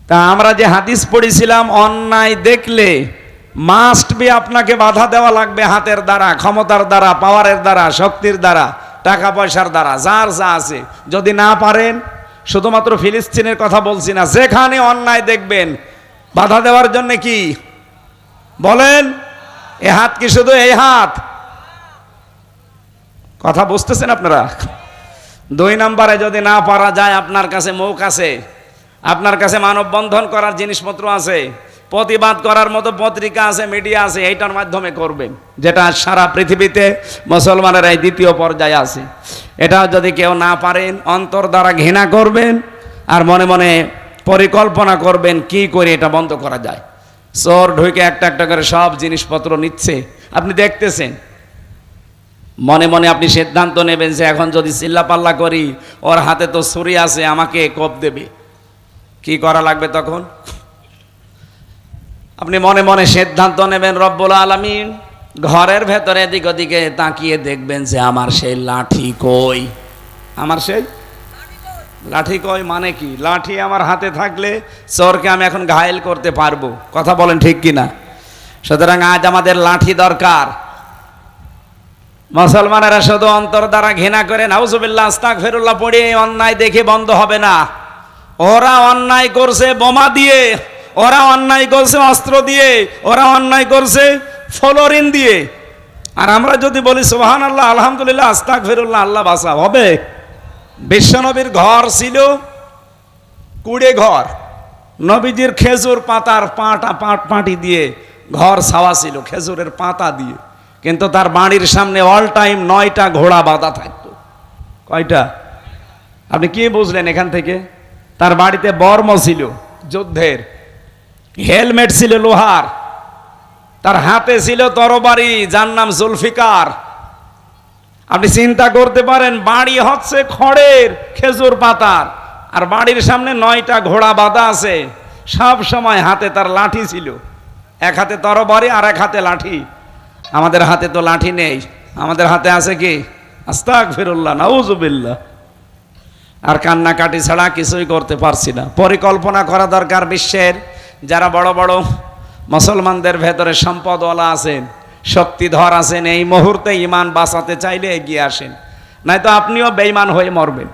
তা আমরা যে হাদিস পড়েছিলাম, অন্যায় দেখলে মাস্ট বি আপনাকে বাধা দেওয়া লাগবে, হাতের দ্বারা, ক্ষমতার দ্বারা, পাওয়ারের দ্বারা, শক্তির দ্বারা, টাকা পয়সার দ্বারা, যার যা আছে। যদি না পারেন, শুধুমাত্র ফিলিস্তিনের কথা বলছি না, যেখানে অন্যায় দেখবেন বাধা দেওয়ার জন্য কি বলেন? এ হাত কি শুধু এই হাত? কথা বুঝতেছেন আপনারা? 2 নম্বরে যদি না পারা যায়, আপনার কাছে মুখ আছে, আপনার কাছে মানববন্ধন করার জিনিসপত্র আছে, প্রতিবাদ করার মতো পত্রিকা আছে, মিডিয়া আছে, এইটার মাধ্যমে করবেন, যেটা সারা পৃথিবীতে মুসলমানের এই দ্বিতীয় পর্যায়ে আছে। এটা যদি কেউ না পারেন, অন্তর দ্বারা ঘৃণা করবেন আর মনে মনে পরিকল্পনা করবেন কি করে এটা বন্ধ করা যায়। চোর ঢুকে একটা একটা করে সব জিনিসপত্র নিচ্ছে, আপনি দেখতেছেন। মনে মনে আপনি সিদ্ধান্ত নেবেন যে এখন যদি চিল্লাপাল্লা করি, ওর হাতে তো ছুরি আছে, আমাকে কোপ দেবে। কি করা লাগবে তখন? আপনি মনে মনে সিদ্ধান্ত নেবেন, রব্বুল আলামিন, ঘরের ভেতরে এদিক ওদিকে তাকিয়ে দেখবেন যে আমার সেই লাঠি কই, আমার সেই লাঠি কই। মানে কি? লাঠি আমার হাতে থাকলে চোরকে আমি এখন ঘায়েল করতে পারবো। কথা বলেন ঠিক কিনা? সুতরাং আজ আমাদের লাঠি দরকার। মুসলমানেরা শুধু অন্তর দ্বারা ঘৃণা করে নাউজুবিল্লাহ আস্তাগফিরুল্লাহ পড়ে অন্যায় দেখে বন্ধ হবে না। ওরা অন্যায় করছে বোমা দিয়ে, ওরা অন্যায় করছে অস্ত্র দিয়ে, ওরা অন্যায় করছে ফ্লোরিন দিয়ে। আর আমরা যদি বলি সুবহানাল্লাহ, আলহামদুলিল্লাহ, আস্তাগফিরুল্লাহ, আল্লাহ বাঁচাও, হবে? বিশ্বনবীর ঘর ছিল কুড়ে ঘর, নবীজির খেজুর পাতার পাটি দিয়ে ঘর ছাওয়া ছিল, খেজুরের পাতা দিয়ে। কিন্তু তার বাড়ির সামনে অল টাইম 9টা ঘোড়া বাঁধা থাকতো। কয়টা? আপনি কি বুঝলেন এখান থেকে? তার বাড়িতে বর্ম ছিল যুদ্ধের, হেলমেট ছিল লোহার, তার হাতে ছিল তরবারি যার নাম জুলফিকার। আপনি চিন্তা করতে পারেন, বাড়ি হচ্ছে খড়ের, খেজুর পাতার, আর বাড়ির সামনে 9টা ঘোড়া বাঁধা আছে। সব সময় হাতে তার লাঠি ছিল, এক হাতে তরবারি আর এক হাতে লাঠি। আমাদের হাতে তো লাঠি নেই, আমাদের হাতে আছে কি? আস্তাগফিরুল্লাহ, নাউজুবিল্লাহ। আর কান্নাকাটি ছাড়া কিছুই করতে পারছি না। পরিকল্পনা করা দরকার। বিশ্বের যারা বড় বড় মুসলমানদের ভেতরে সম্পদওয়ালা আছেন, শক্তিধর আছেন, এই মুহূর্তে ঈমান বাঁচাতে চাইলে এগিয়ে আসেন, নয়তো আপনিও বেঈমান হয়ে মরবেন।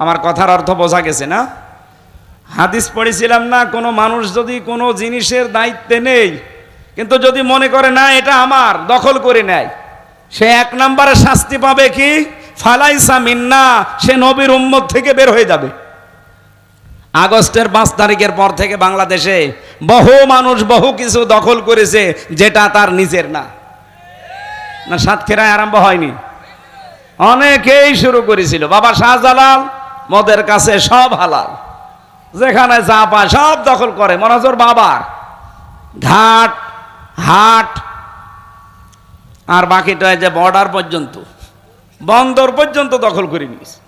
আমার কথার অর্থ বোঝা গেছে না? হাদিস পড়েছিলাম না, কোনো মানুষ যদি কোনো জিনিসের দায়িত্বে নেই, কিন্তু যদি মনে করে না এটা আমার, দখল করে নেয়, সে 1 নম্বরে শাস্তি পাবে কি? ফালাইসা মিন্না, সে নবীর উম্মত থেকে বের হয়ে যাবে। আগস্টের 5 তারিখের পর থেকে বাংলাদেশে বহু মানুষ বহু কিছু দখল করেছে যেটা তার নিজের না। না, সাতক্ষীরায় আরম্ভ হয়নি? অনেকেই শুরু করেছিল। বাবা শাহজালাল মদের কাছে সব হালাল, যেখানে যা পায় সব দখল করে। মনোজর বাবার ঘাট, হাট, আর বাকিটা যে বর্ডার পর্যন্ত, বন্দর পর্যন্ত দখল করে নিয়েছে।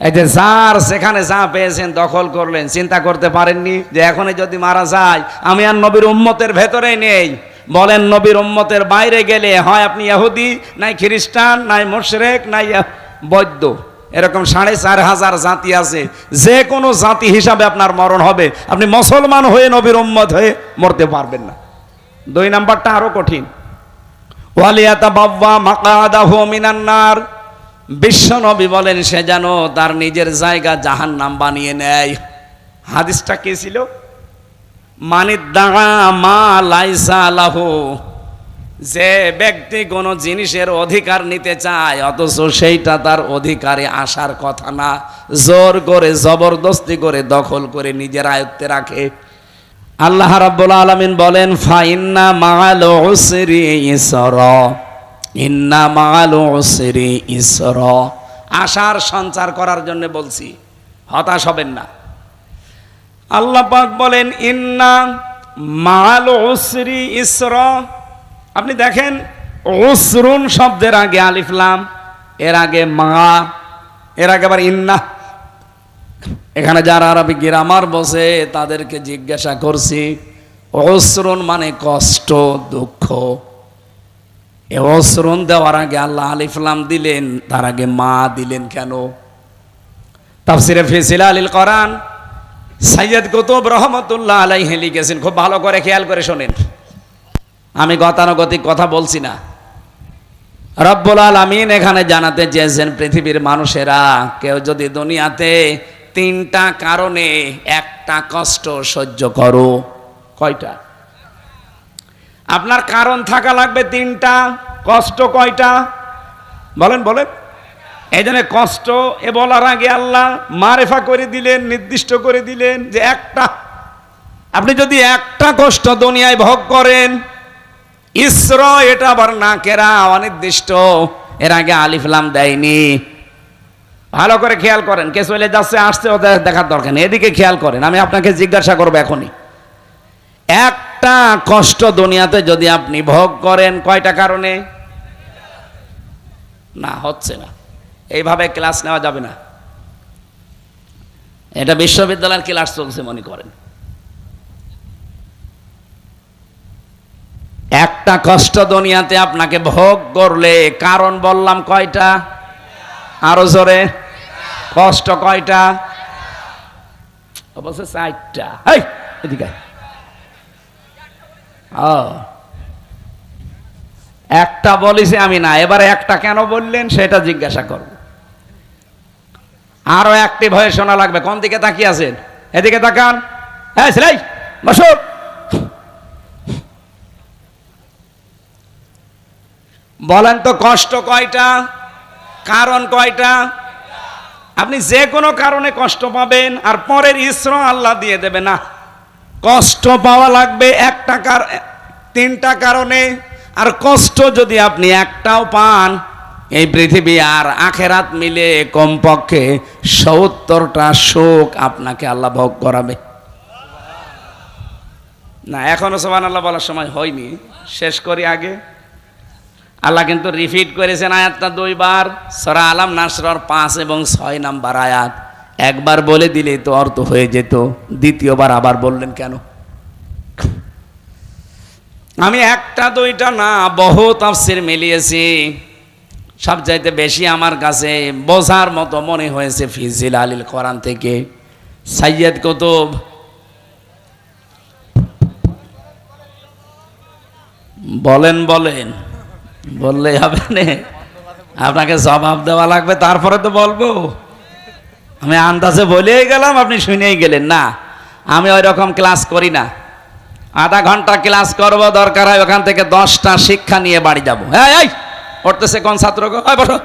এই যে যার সেখানে যা পেয়েছেন দখল করলেন। চিন্তা করতে পারেননি যে এখনই যদি মারা যায়, আমি আর নবীর উম্মতের ভেতরে নেই। বলেন, নবীর উম্মতের বাইরে গেলে হয় আপনি ইহুদি, নাই খ্রিস্টান, নাই মুশরিক, নাই বৌদ্ধ, এরকম 4500 জাতি আছে। যে কোনো জাতি হিসাবে আপনার মরণ হবে। আপনি মুসলমান হয়ে নবীর উম্মত হয়ে মরতে পারবেন না। 2 নাম্বারটা আরো কঠিন। ওয়ালিয়াতাবাওয়া মাকআদাহু মিনান নার, বিশ্ব নবী বলেন সে যেন তার নিজের জায়গা জাহান্নাম বানিয়ে নেয়। হাদিসটা কি ছিল? মানিদ্দাআ মা লাইসা লাহু, যে ব্যক্তি কোনো জিনিসের অধিকার নিতে চায় অথচ সেইটা তার অধিকারে আসার কথা না, জোর করে জবরদস্তি করে দখল করে নিজের আয়ত্তে রাখে। আল্লাহ রাব্বুল আলামিন বলেন, ফাইন্না মাআল উসরি ইসরা, ইন্না মাআল উসরি ইসরা। আশার সঞ্চার করার জন্য বলছি, হতাশ হবেন না। আল্লাহ পাক বলেন ইন্না মাআল উসরি ইসরা। আপনি দেখেন, উসরুন শব্দের আগে আলিফ লাম, এর আগে মা, এর আগে আবার ইন্না। এখানে যারা আরবি গ্রামার বসে তাদেরকে জিজ্ঞাসা করছি, উসরুন মানে কষ্ট, দুঃখ। এ উসরুন দেওয়ার আগে আল্লাহ আলিফ লাম দিলেন, তার আগে মা দিলেন কেন? তাফসিরে ফি জিলালিল কোরআন সাইয়্যিদ কুতুব রহমাতুল্লাহ আলাইহি লিখেছেন, খুব ভালো করে খেয়াল করে শোনেন, আমি গতানুগতিক কথা বলছি না। রব্বুল আলামিন এখানে জানাতে চেয়েছেন, পৃথিবীর মানুষেরা কেউ যদি দুনিয়াতে তিনটা কারণে একটা কষ্ট সহ্য করো, কয়টা? আপনার কারণ থাকা লাগবে তিনটা, কষ্ট কয়টা? বলেন বলেন। এই জন্য কষ্ট এ বলার আগে আল্লাহ মারেফা করে দিলেন, নির্দিষ্ট করে দিলেন যে একটা। আপনি যদি একটা কষ্ট দুনিয়ায় ভোগ করেন, ইসর এটা আবার নাকেরা, অনির্দিষ্ট, এর আগে আলিফ লাম দেয়নি। ভালো করে খেয়াল করেন, কে চলে যাচ্ছে আসছে ওদের দেখার দরকার নেই, এদিকে খেয়াল করেন। আমি আপনাকে জিজ্ঞাসা করবো এখনই, একটা কষ্ট দুনিয়াতে যদি আপনি ভোগ করেন, কয়টা কারণে? না, হচ্ছে না, এইভাবে ক্লাস নেওয়া যাবে না। এটা বিশ্ববিদ্যালয়ের ক্লাস চলছে মনে করেন। একটা কষ্ট দুনিয়াতে আপনাকে ভোগ করলে কারণ বললাম কয়টা? আরো জোরে, কষ্ট কয়টা? বলছে চারটা। এদিকে একটা বলিছে আমি না, এবারে একটা কেন বললেন সেটা জিজ্ঞাসা করব। আরো একটি ভয়ে শোনা লাগবে। কোন দিকে তাকিয়ে আছেন? এদিকে তাকান। হ্যাঁ সেলাই বসো। বলেন তো কষ্ট কয়টা, কারণ কয়টা? আপনি যে কোনো কারণে কষ্ট পাবেন, আর পরের ইসরা আল্লাহ দিয়ে দেবে না। কষ্ট পাওয়া লাগবে একটা তিনটা কারণে, আর কষ্ট যদি আপনি একটাও পান, এই পৃথিবী আর আখেরাত মিলে কমপক্ষে ৭০টা শোক আপনাকে আল্লাহ ভোগ করাবে না। এখনো সুবহানাল্লাহ বলার সময় হয়নি, শেষ করি আগে। আল্লাহ কিন্তু রিপিট করেছেন আয়াতটা 2 বার, সূরা আলাম নাসরর 5 এবং 6 নাম্বার আয়াত। একবার বলে দিলে তো অর্থ হয়ে যেত, দ্বিতীয়বার আবার বললেন কেন? আমি একটা দুইটা না, বহু তাফসীর মিলিয়েছি। সবচাইতে বেশি আমার কাছে বোঝার মতো মনে হয়েছে ফি জিলালিল কোরআন থেকে সাইয়্যিদ কুতুব বলেন বললেই হবে না, আপনাকে জবাব দেওয়া লাগবে, তারপরে তো বলবো। আমি আন্দাজে বলেই গেলাম, আপনি শুনেই গেলেন না। আমি ওই রকম ক্লাস করি না। আধা ঘন্টা ক্লাস করব, দরকার হয় ওখান থেকে 10টা শিক্ষা নিয়ে বাড়ি যাবো। এই পড়তেছে কোন ছাত্র গো? বসো।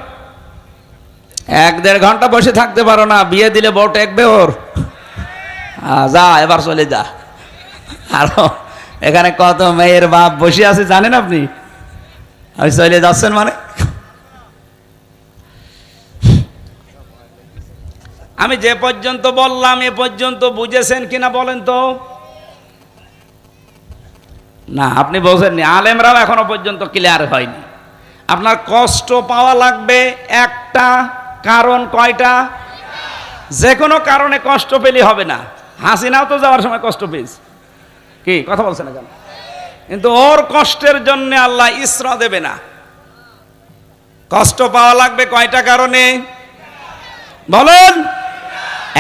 1-1.5 ঘন্টা বসে থাকতে পারো না? বিয়ে দিলে বউ টেকবে ওর? যা এবার চলে যা। আরো এখানে কত মেয়ের বাপ বসে আছে জানেন আপনি? আমি চলে যাচ্ছেন মানে? আমি যে পর্যন্ত বললাম এ পর্যন্ত বুঝেছেন কিনা বলেন তো? না, আপনি বোঝেননি। আলেমরাও এখনো পর্যন্ত ক্লিয়ার হয়নি। আপনার কষ্ট পাওয়া লাগবে একটা কারণ, কয়টা? যে কোনো কারণে কষ্ট পেলে হবে না। হাসিনাও তো যাওয়ার সময় কষ্ট পেয়েছে, কি কথা বলছে না কেন? কিন্তু ওর কষ্টের জন্য আল্লাহ ইসরা দেবে না। কষ্ট পাওয়া লাগবে কয়টা কারণে বলুন?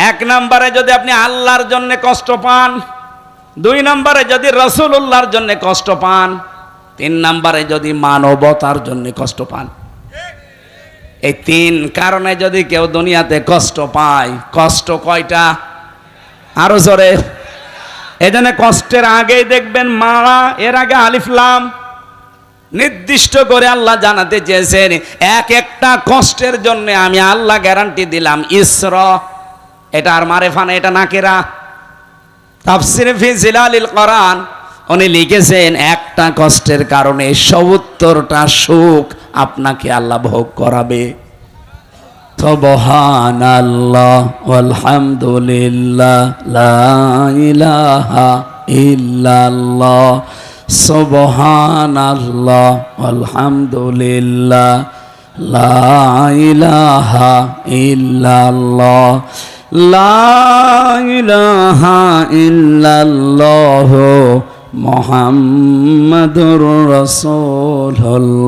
1 নম্বরে যদি আপনি আল্লাহর জন্য কষ্ট পান, 2 নম্বরে যদি রাসূলুল্লাহর জন্য কষ্ট পান, 3 নম্বরে যদি মানবতার জন্য কষ্ট পান। এই 3 কারণে যদি কেউ দুনিয়াতে কষ্ট পায়, কষ্ট কয়টা? আরো জোরে। এই জন্য কষ্টের আগেই দেখবেন মারা, এর আগে আলিফ লাম নির্দিষ্ট করে আল্লাহ জানাতে চেয়েছেন, এক একটা কষ্টের জন্য আমি আল্লাহ গ্যারান্টি দিলাম ইসরা। এটা আর মারেফা না, এটা নাকেরা। তাফসীর ফি জিলালিল কোরআন উনি লিখেছেন, একটা কষ্টের কারণে ৭০টা সুখ আপনাকে আল্লাহ ভোগ করাবে। সুবহানাল্লাহ ওয়ালহামদুলিল্লাহ লা ইলাহা ইল্লাল্লাহ, সুবহানাল্লাহ আলহামদুলিল্লাহ লা ইলাহা ইল্লাল্লাহ, লা ইলাহা ইল্লাল্লাহ মুহাম্মাদুর রাসূলুল্লাহ।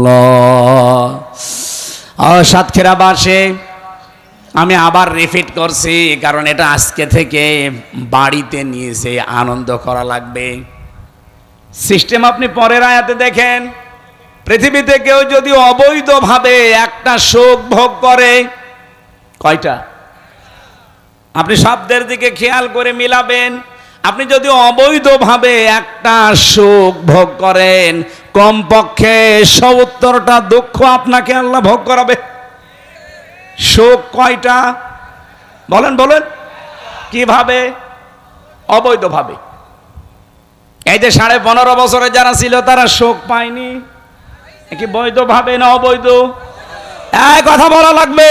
সাতক্ষীরাবাসী আমি আবার রিপিট করছি, কারণ এটা আজকে থেকে বাড়িতে নিয়ে এসে আনন্দ করা লাগবে। সিস্টেম আপনি পরের আয়াতে দেখেন, পৃথিবীতে কেউ যদি অবৈধভাবে একটা সুখ ভোগ করে, কয়টা? আপনি শব্দের দিকে খেয়াল করে মিলাবেন। আপনি যদি অবৈধভাবে একটা সুখ ভোগ করেন, কমপক্ষে ৭০টা দুঃখ আপনাকে আল্লাহ ভোগ করাবে। সুখ কয়টা? বলেন বলেন। কিভাবে? অবৈধভাবে। এই যে 15.5 বছরে যারা ছিল তারা সুখ পায়নি, কি বৈধভাবে না অবৈধ? এই কথা বলা লাগবে।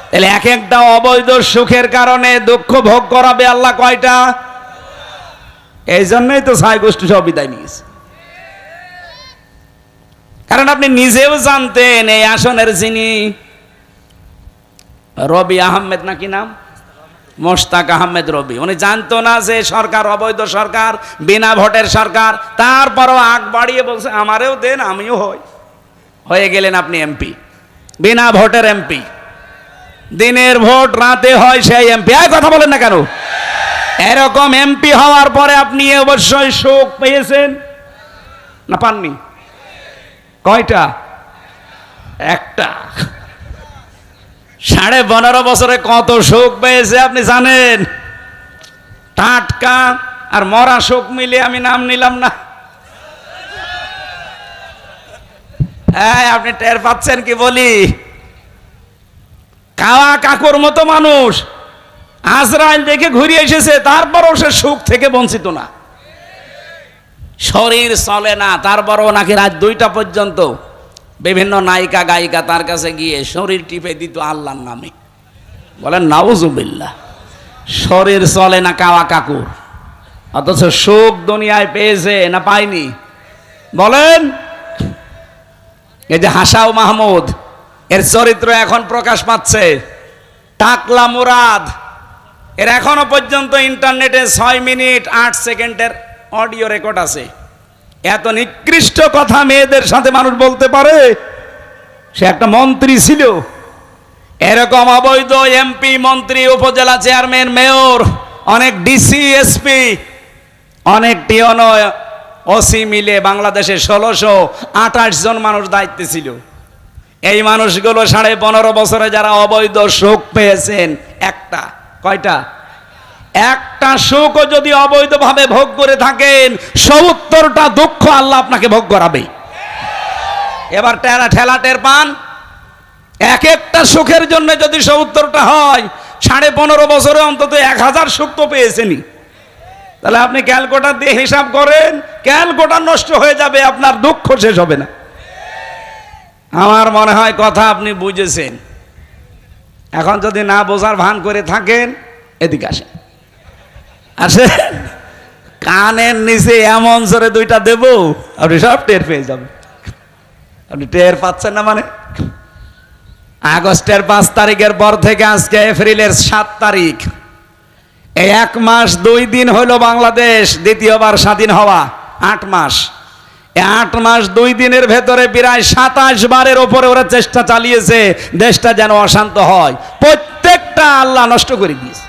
তাহলে এক একটা অবৈধ সুখের কারণে দুঃখ ভোগ করাবে আল্লাহ কয়টা? এই জন্যই তো ৬ গোষ্ঠী সব বিদায় নিয়েছে। কারণ আপনি নিজেও জানতেন এই আসনের যিনি রবি আহমেদ, নাকি নাম মোশতাক আহমেদ রবি, উনি জানতো না যে সরকার অবৈধ সরকার, বিনা ভোটের সরকার। তারপরও আগ বাড়িয়ে বলছে আমারেও দেন, আমিও হয়ে গেলেন আপনি এমপি, বিনা ভোটের এমপি। দিনের ভোট রাতে হয় সেই এমপি। এই কথা বলেন না কেন? এরকম এমপি হওয়ার পরে আপনি অবশ্যই সুখ পেয়েছেন না পাননি? কয়টা? একটা। 15.5 বছরে কত সুখ পেয়েছে আপনি জানেন? টাটকা আর মরা সুখ মিলে আমি নাম নিলাম না। আপনি টের পাচ্ছেন কি বলি? কাওয়া কাকুর মতো মানুষ আজরাইল দেখে ঘুরে এসেছে, তারপরও সে সুখ থেকে বঞ্চিত না। শরীর চলে না, তারপরও নাকি রাত 2টা পর্যন্ত বিভিন্ন নায়িকা গায়িকা তার কাছে গিয়ে শরীর টিপে দিত আল্লাহর নামে। বলেন নাউজুবিল্লাহ। শরীর চলে না কাওয়া কাকুর, অথচ সুখ দুনিয়ায় পেয়েছে না পায়নি? বলেন। এই যে হাসাও মাহমুদ, এর চরিত্র এখন প্রকাশ পাচ্ছে। টাকলা মুরাদ, এর এখনো পর্যন্ত ইন্টারনেটে 6 মিনিট 8 সেকেন্ডের অডিও রেকর্ড আছে। এত নিকৃষ্ট কথা মেয়েদের সাথে মানুষ বলতে পারে? সে একটা মন্ত্রী ছিল। এরকম অবৈধ এমপি, মন্ত্রী, উপজেলা চেয়ারম্যান, মেয়র, অনেক ডিসি, এসপি, অনেক টিওন, ওসি মিলে বাংলাদেশে 1628 জন মানুষ দায়িত্বে ছিল। এই মানুষগুলো 15.5 বছরে যারা অবৈধ সুখ পেয়েছেন, একটা, কয়টা? একটা সুখও যদি অবৈধভাবে ভোগ করে থাকেন, ৭০টা দুঃখ আল্লাহ আপনাকে ভোগ করাবে। এবার ঠেলা টের পান। এক একটা সুখের জন্য যদি ৭০টা হয়, 15.5 বছরে অন্তত 1000 সুখ তো পেয়েছেনই। তাহলে আপনি ক্যালকুলেটর দিয়ে হিসাব করেন, ক্যালকুলেটর নষ্ট হয়ে যাবে, আপনার দুঃখ শেষ হবে না। আমার মনে হয় কথা আপনি বুঝেছেন। এখন যদি না বোঝার ভান করে থাকেন, এদিকে আসেন। কানের নিচে এমন জোরে 2টা দেব, আপনি সব টের পেয়ে যাবেন। আপনি টের পাচ্ছেন না মানে? আগস্টের 5 তারিখের পর থেকে আজকে এপ্রিলের 7 তারিখ, এই 1 মাস 2 দিন হলো বাংলাদেশ দ্বিতীয়বার স্বাধীন হওয়া। 8 মাস। এই 8 মাস 2 দিনের ভেতরে প্রায় 27 বারের ওপরে ওরা চেষ্টা চালিয়েছে দেশটা যেন অশান্ত হয়। প্রত্যেকটা আল্লাহ নষ্ট করে দিয়েছে।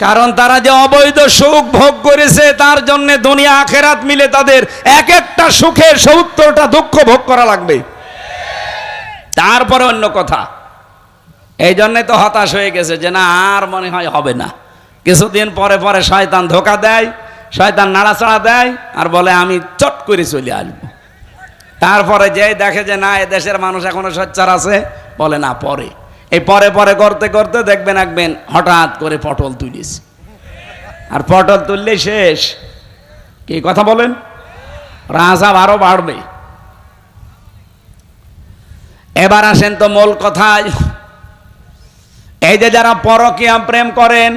কারণ তারা যে অবৈধ সুখ ভোগ করেছে, তার জন্য দুনিয়া আখেরাত মিলে তাদের এক একটা সুখে ৭০টা দুঃখ ভোগ করা লাগবে। তারপরে অন্য কথা। এই জন্যে তো হতাশ হয়ে গেছে যে না, আর মনে হয় হবে না। কিছুদিন পরে পরে শয়তান ধোকা দেয়, শয়তান নাড়াচাড়া দেয়, আর বলে আমি চট করে চলে আসবো। তারপরে যেই দেখে যে না, এ দেশের মানুষ এখনো সোচ্চার আছে, বলে না পরে। এই পরে পরে করতে করতে দেখবেন হঠাৎ করে পটল তুলিস, আর পটল তুললে শেষ। কি কথা বলেন? রাজা আরো বাড়বে। এবার আসেন তো মূল কথায়। এই যে যারা পরকীয়া প্রেম করেন,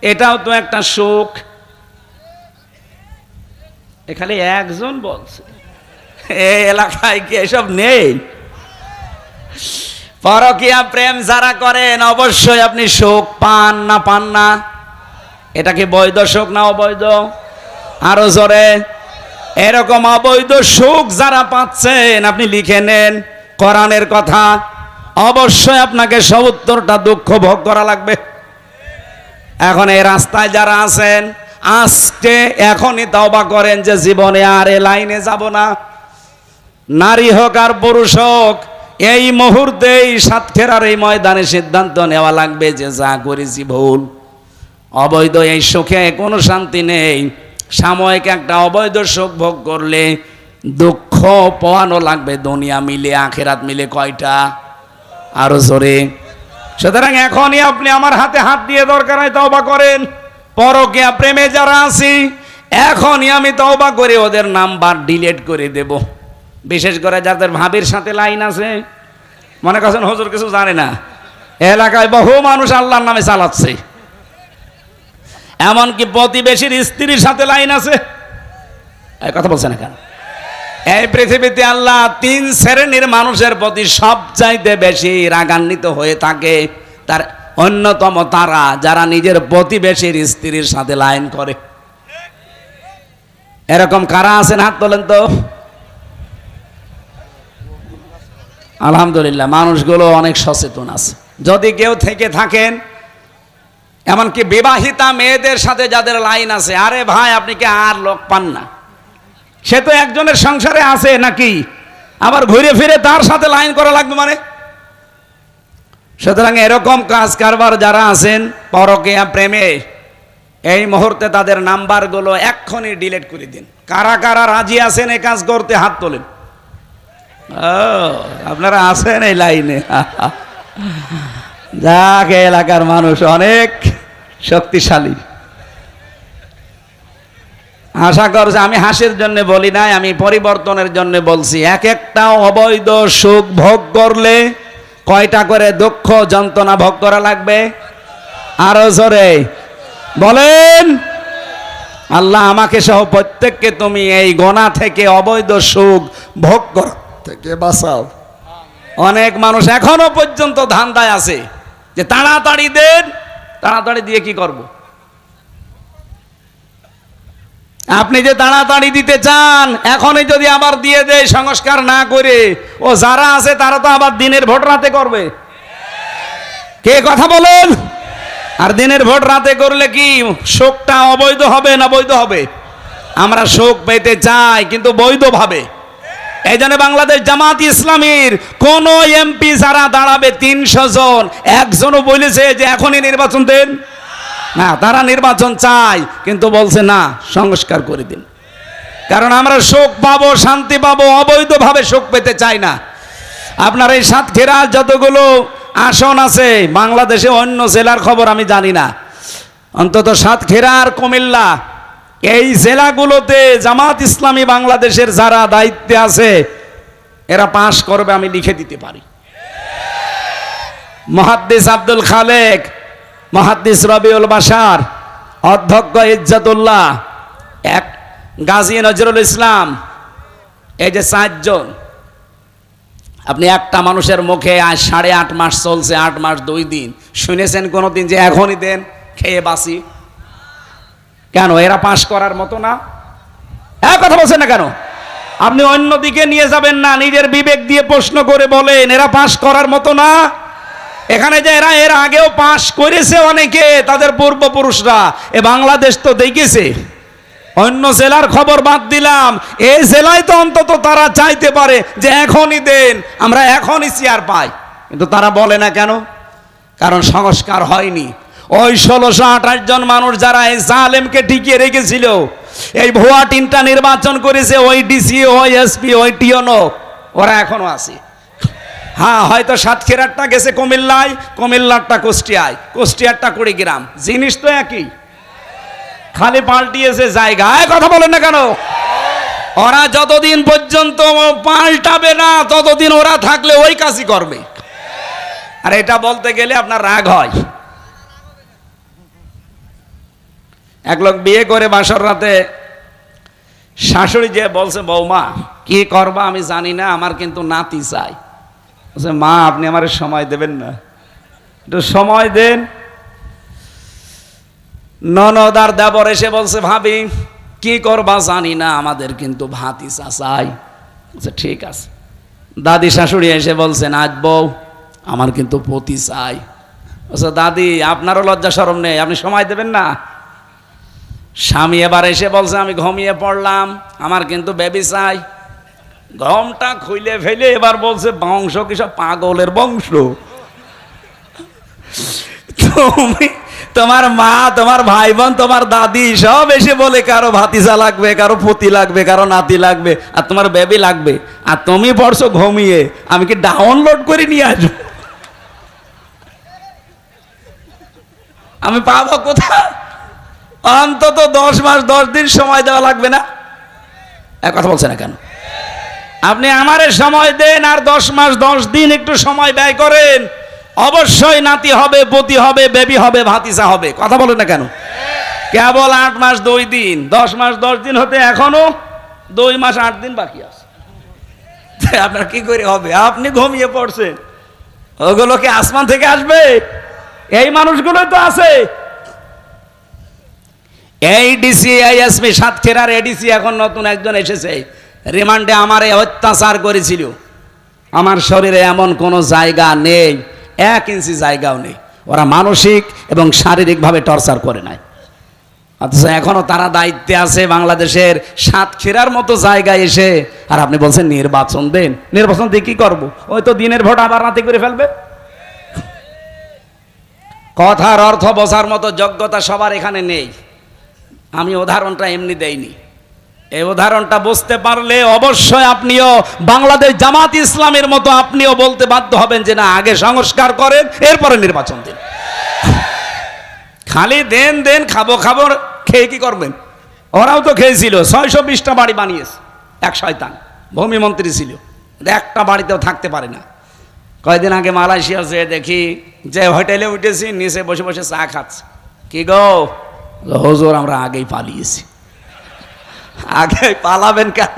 এটাও তো একটা সুখ। এখানে একজন বলছে, এই এলাকায় কি এসব নেই? পরকীয়া প্রেম যারা করেন, অবশ্যই আপনি সুখ পান না পান না? এটা কি বৈধ সুখ না অবৈধ? আরো জোরে। এরকম অবৈধ সুখ যারা পাচ্ছেন, আপনি লিখে নেন কোরআনের কথা। অবশ্যই আপনাকে সত্তরটা দুঃখ ভোগ করা লাগবে। এখন এই রাস্তায় যারা আছেন, আজকে এখনই তওবা করেন যে জীবনে আর এ লাইনে যাব না। নারী হোক আর পুরুষ হোক, এই মুহূর্তেই সাতক্ষীরার এই ময়দানে সিদ্ধান্ত নেওয়া লাগবে যে যা করেছি ভুল। অবৈধ এই সুখে কোনো শান্তি নেই। সাময়িক একটা অবৈধ সুখ ভোগ করলে দুঃখ পোয়ানো লাগবে দুনিয়া মিলে আখেরাত মিলে কয়টা, আরো জোরে। সুতরাং এখনই আপনি আমার হাতে হাত দিয়ে দরকার হয় তওবা করেন। পরকীয়া প্রেমে যারা আছি, এখনই আমি তওবা করে ওদের নাম্বার ডিলিট করে দেব। বিশেষ করে যাদের ভাবির সাথে লাইন আছে, মনে করছেন হুজুর কিছু জানে না, এলাকায় বহু মানুষ আল্লাহর নামে চালাচ্ছে। এমনকি প্রতিবেশীর স্ত্রীর সাথে লাইন আছে। এই কথা বলছে না কেন? এই পৃথিবীতে আল্লাহ তিন শ্রেণীর মানুষের প্রতি সবচাইতে বেশি রাগান্বিত হয়ে থাকে। তার অন্যতম তারা যারা নিজের প্রতিবেশীর স্ত্রীর সাথে লাইন করে। এরকম কারা আছেন হাত তোলেন তো। আলহামদুলিল্লাহ, মানুষগুলো অনেক সচেতন আছে। যদি কেউ থেকে থাকেন, এমনকি বিবাহিতা মেয়েদের সাথে যাদের লাইন আছে, আরে ভাই আপনি কি আর লোক পান না? সে তো একজনের সংসারে আছে নাকি, আবার ঘুরে ফিরে তার সাথে লাইন করা লাগবে মানে? সুতরাং এরকম কাজ কারবার যারা আছেন পরকীয়া প্রেমে, এই মুহূর্তে তাদের নাম্বারগুলো এক্ষুনি ডিলিট করে দিন। কারা কারা রাজি আছেন এই কাজ করতে হাত তোলেন। আপনারা আছেন এই লাইনে। যাক, এলাকার মানুষ অনেক শক্তিশালী। আশা করছি, আমি হাসির জন্য বলি নাই, আমি পরিবর্তনের জন্য বলছি। এক একটা অবৈধ সুখ ভোগ করলে কয়টা করে দুঃখ যন্ত্রণা ভোগ করা লাগবে? আরো জোরে বলেন। আল্লাহ আমাকে সহ প্রত্যেককে তুমি এই গোনা থেকে, অবৈধ সুখ ভোগ করা থেকে বাঁচাও। অনেক মানুষ এখনো পর্যন্ত ধান্দায় আছে যে তাড়াতাড়ি দেন, তাড়াতাড়ি দিয়ে কি করব? আপনি যে তাড়াতাড়ি দিতে চান, এখনই যদি আবার দিয়ে দেয় সংস্কার না করে, ও যারা আছে তারা তো আবার দিনের ভোট রাতে করবে। কে কথা বলেন? আর দিনের ভোট রাতে করলে কি শোকটা অবৈধ হবে না বৈধ হবে? আমরা শোক পেতে চাই, কিন্তু বৈধভাবে। এই জন্য বাংলাদেশ জামাত ইসলামীর কোন এমপি যারা দাঁড়াবে 300 জন, একজনও বলেছে যে এখনই নির্বাচন দেন না। তারা নির্বাচন চায়, কিন্তু বলছে না, সংস্কার করে দিন। কারণ আমরা শোক পাবো, শান্তি পাবো, অবৈধভাবে শোক পেতে চাই না। আপনার এই সাতক্ষীরা যতগুলো আসন আছে, বাংলাদেশে অন্য জেলার খবর আমি জানি না, অন্তত সাতক্ষীরা আর কুমিল্লা, এই জেলাগুলোতে জামাত ইসলামী বাংলাদেশের যারা দায়িত্বে আছে এরা পাশ করবে, আমি লিখে দিতে পারি। মুহাদ্দিস আব্দুল খালেক, মুহাদ্দিস রবিউল বাশার, অধ্যক্ষ ইজ্জতুল্লাহ, এক গাজী নজরুল ইসলাম, এই যে 4 জন। আপনি একটা মানুষের মুখে আজ 8.5 মাস চলছে, 8 মাস 2 দিন, শুনেছেন কোনোদিন যে এখনই দেন, খেয়ে বাসি? কেন? এরা পাশ করার মতো না? এক কথা বলছেন না কেন? আপনি অন্যদিকে নিয়ে যাবেন না, নিজের বিবেক দিয়ে প্রশ্ন করে বলেন, এরা পাশ করার মতো না? এখানে যে এরা এর আগেও পাশ করেছে অনেকে, তাদের পূর্বপুরুষরা, এ বাংলাদেশ তো দেখেছে। অন্য জেলার খবর বাদ দিলাম, এই জেলায় তো অন্তত তারা চাইতে পারে যে এখনই দেন, আমরা এখনই চেয়ার পাই, কিন্তু তারা বলে না কেন? কারণ সংস্কার হয়নি। ওই 1628 জন মানুষ যারা এই জালেমকে টিকিয়ে রেখেছিল, এই ভুয়া 3টা নির্বাচন করেছে, ওই ডিসি, ওই এসপি, ওই টিওনো, ওরা এখনো আছে। হ্যাঁ, হয়তো সাতক্ষীরারটা গেছে কুমিল্লায়, কুমিল্লারটা কুষ্টিয়ায়, কুষ্টিয়ারটা কুড়িগ্রাম, জিনিস তো একই, খালি পাল্টিয়েছে জায়গায়। কথা বলেন না কেন? ওরা যতদিন পর্যন্ত পাল্টাবে না, ততদিন ওরা থাকলে ওই কাজই করবে। আর এটা বলতে গেলে আপনার রাগ হয়। এক লোক বিয়ে করে বাসর রাতে শাশুড়ি যে বলছে, বৌমা কি করবা আমি জানি না, আমার কিন্তু নাতি চাই। বলছে, মা আপনি আমার সময় দেবেন না? একটু সময় দেন। ননদ আর দেবর এসে বলছে, ভাবি কি করবা জানি না, আমাদের কিন্তু ভাতিজা চাই। ঠিক আছে। দাদি শাশুড়ি এসে বলছেন, আজ বউ আমার কিন্তু পতি চাই। আচ্ছা দাদি আপনারও লজ্জা শরম নেই, আপনি সময় দেবেন না? স্বামী এবার এসে বলছে আমি ঘুমিয়ে পড়লাম, আমার কিন্তু বেবি চাই। ঘমটা খুইলে ফেলে এবার বলছে বংশ কি সব পাগলের বংশ? তুমি তোমার মা, তোমার ভাই বোন, তোমার দাদি সব এসে বলে কারো ভাতিজা লাগবে, কারো পতি লাগবে, কারো নাতি লাগবে, আর তোমার বেবি লাগবে, আর তুমি পড়ছো ঘুমিয়ে। আমি কি ডাউনলোড করে নিয়ে আসবো? আমি পাবো কোথায়? অন্তত 10 মাস 10 দিন সময় দেওয়া লাগবে না? এক কথা বলছে না কেন? আপনি আমারে সময় দেন, আর 10 মাস 10 দিন একটু সময় ব্যয় করেন, অবশ্যই নাতি হবে, পতি হবে, বেবি হবে, ভাতিজা হবে। কথা বলেন না কেন? কেবল 8 মাস 2 দিন, 10 মাস 10 দিন হতে এখনো 2 মাস 8 দিন বাকি আছে। আপনার কি করে হবে? আপনি ঘুমিয়ে পড়ছেন, ওগুলো কি আসমান থেকে আসবে? এই মানুষগুলোই তো আছে। এই ডিসি, আইএসপি, সাতক্ষীরার এডিসি এখন নতুন একজন এসেছে, রিমান্ডে আমারে অত্যাচার করেছিল। আমার শরীরে এমন কোনো জায়গা নেই, 1 ইঞ্চি জায়গাও নেই। ওরা মানসিক এবং শারীরিকভাবে টর্চার করে নাই। অথচ এখনো তারা দায়িত্বে আছে বাংলাদেশের সাতক্ষীরার মতো জায়গায় এসে, আর আপনি বলছেন নির্বাচন দেন। নির্বাচন দিয়ে কি করবো? ওই তো দিনের ভোট আবার রাতে করে ফেলবে। কথার অর্থ বোঝার মতো যোগ্যতা সবার এখানে নেই। আমি উদাহরণটা এমনি দেইনি, এই উদাহরণটা বুঝতে পারলে অবশ্যই আপনিও বাংলাদেশ জামাত ইসলামের মতো আপনিও বলতে বাধ্য হবেন যে না, আগে সংস্কার করেন, এরপরে নির্বাচন দিন। খালি দেন দেন, খাবো খাবো, খেয়ে কি করবেন? ওরাও তো খেয়েছিল, 620টা বাড়ি বানিয়েছে এক শয়তান, ভূমিমন্ত্রী ছিল, একটা বাড়িতেও থাকতে পারে না। কয়েকদিন আগে মালয়েশিয়া যেয়ে দেখি যে হোটেলে উঠেছি, নিচে বসে বসে চা খাচ্ছে। কি গো হুজুর, আমরা আগেই পালিয়েছি। আগে পালাবেন কেন?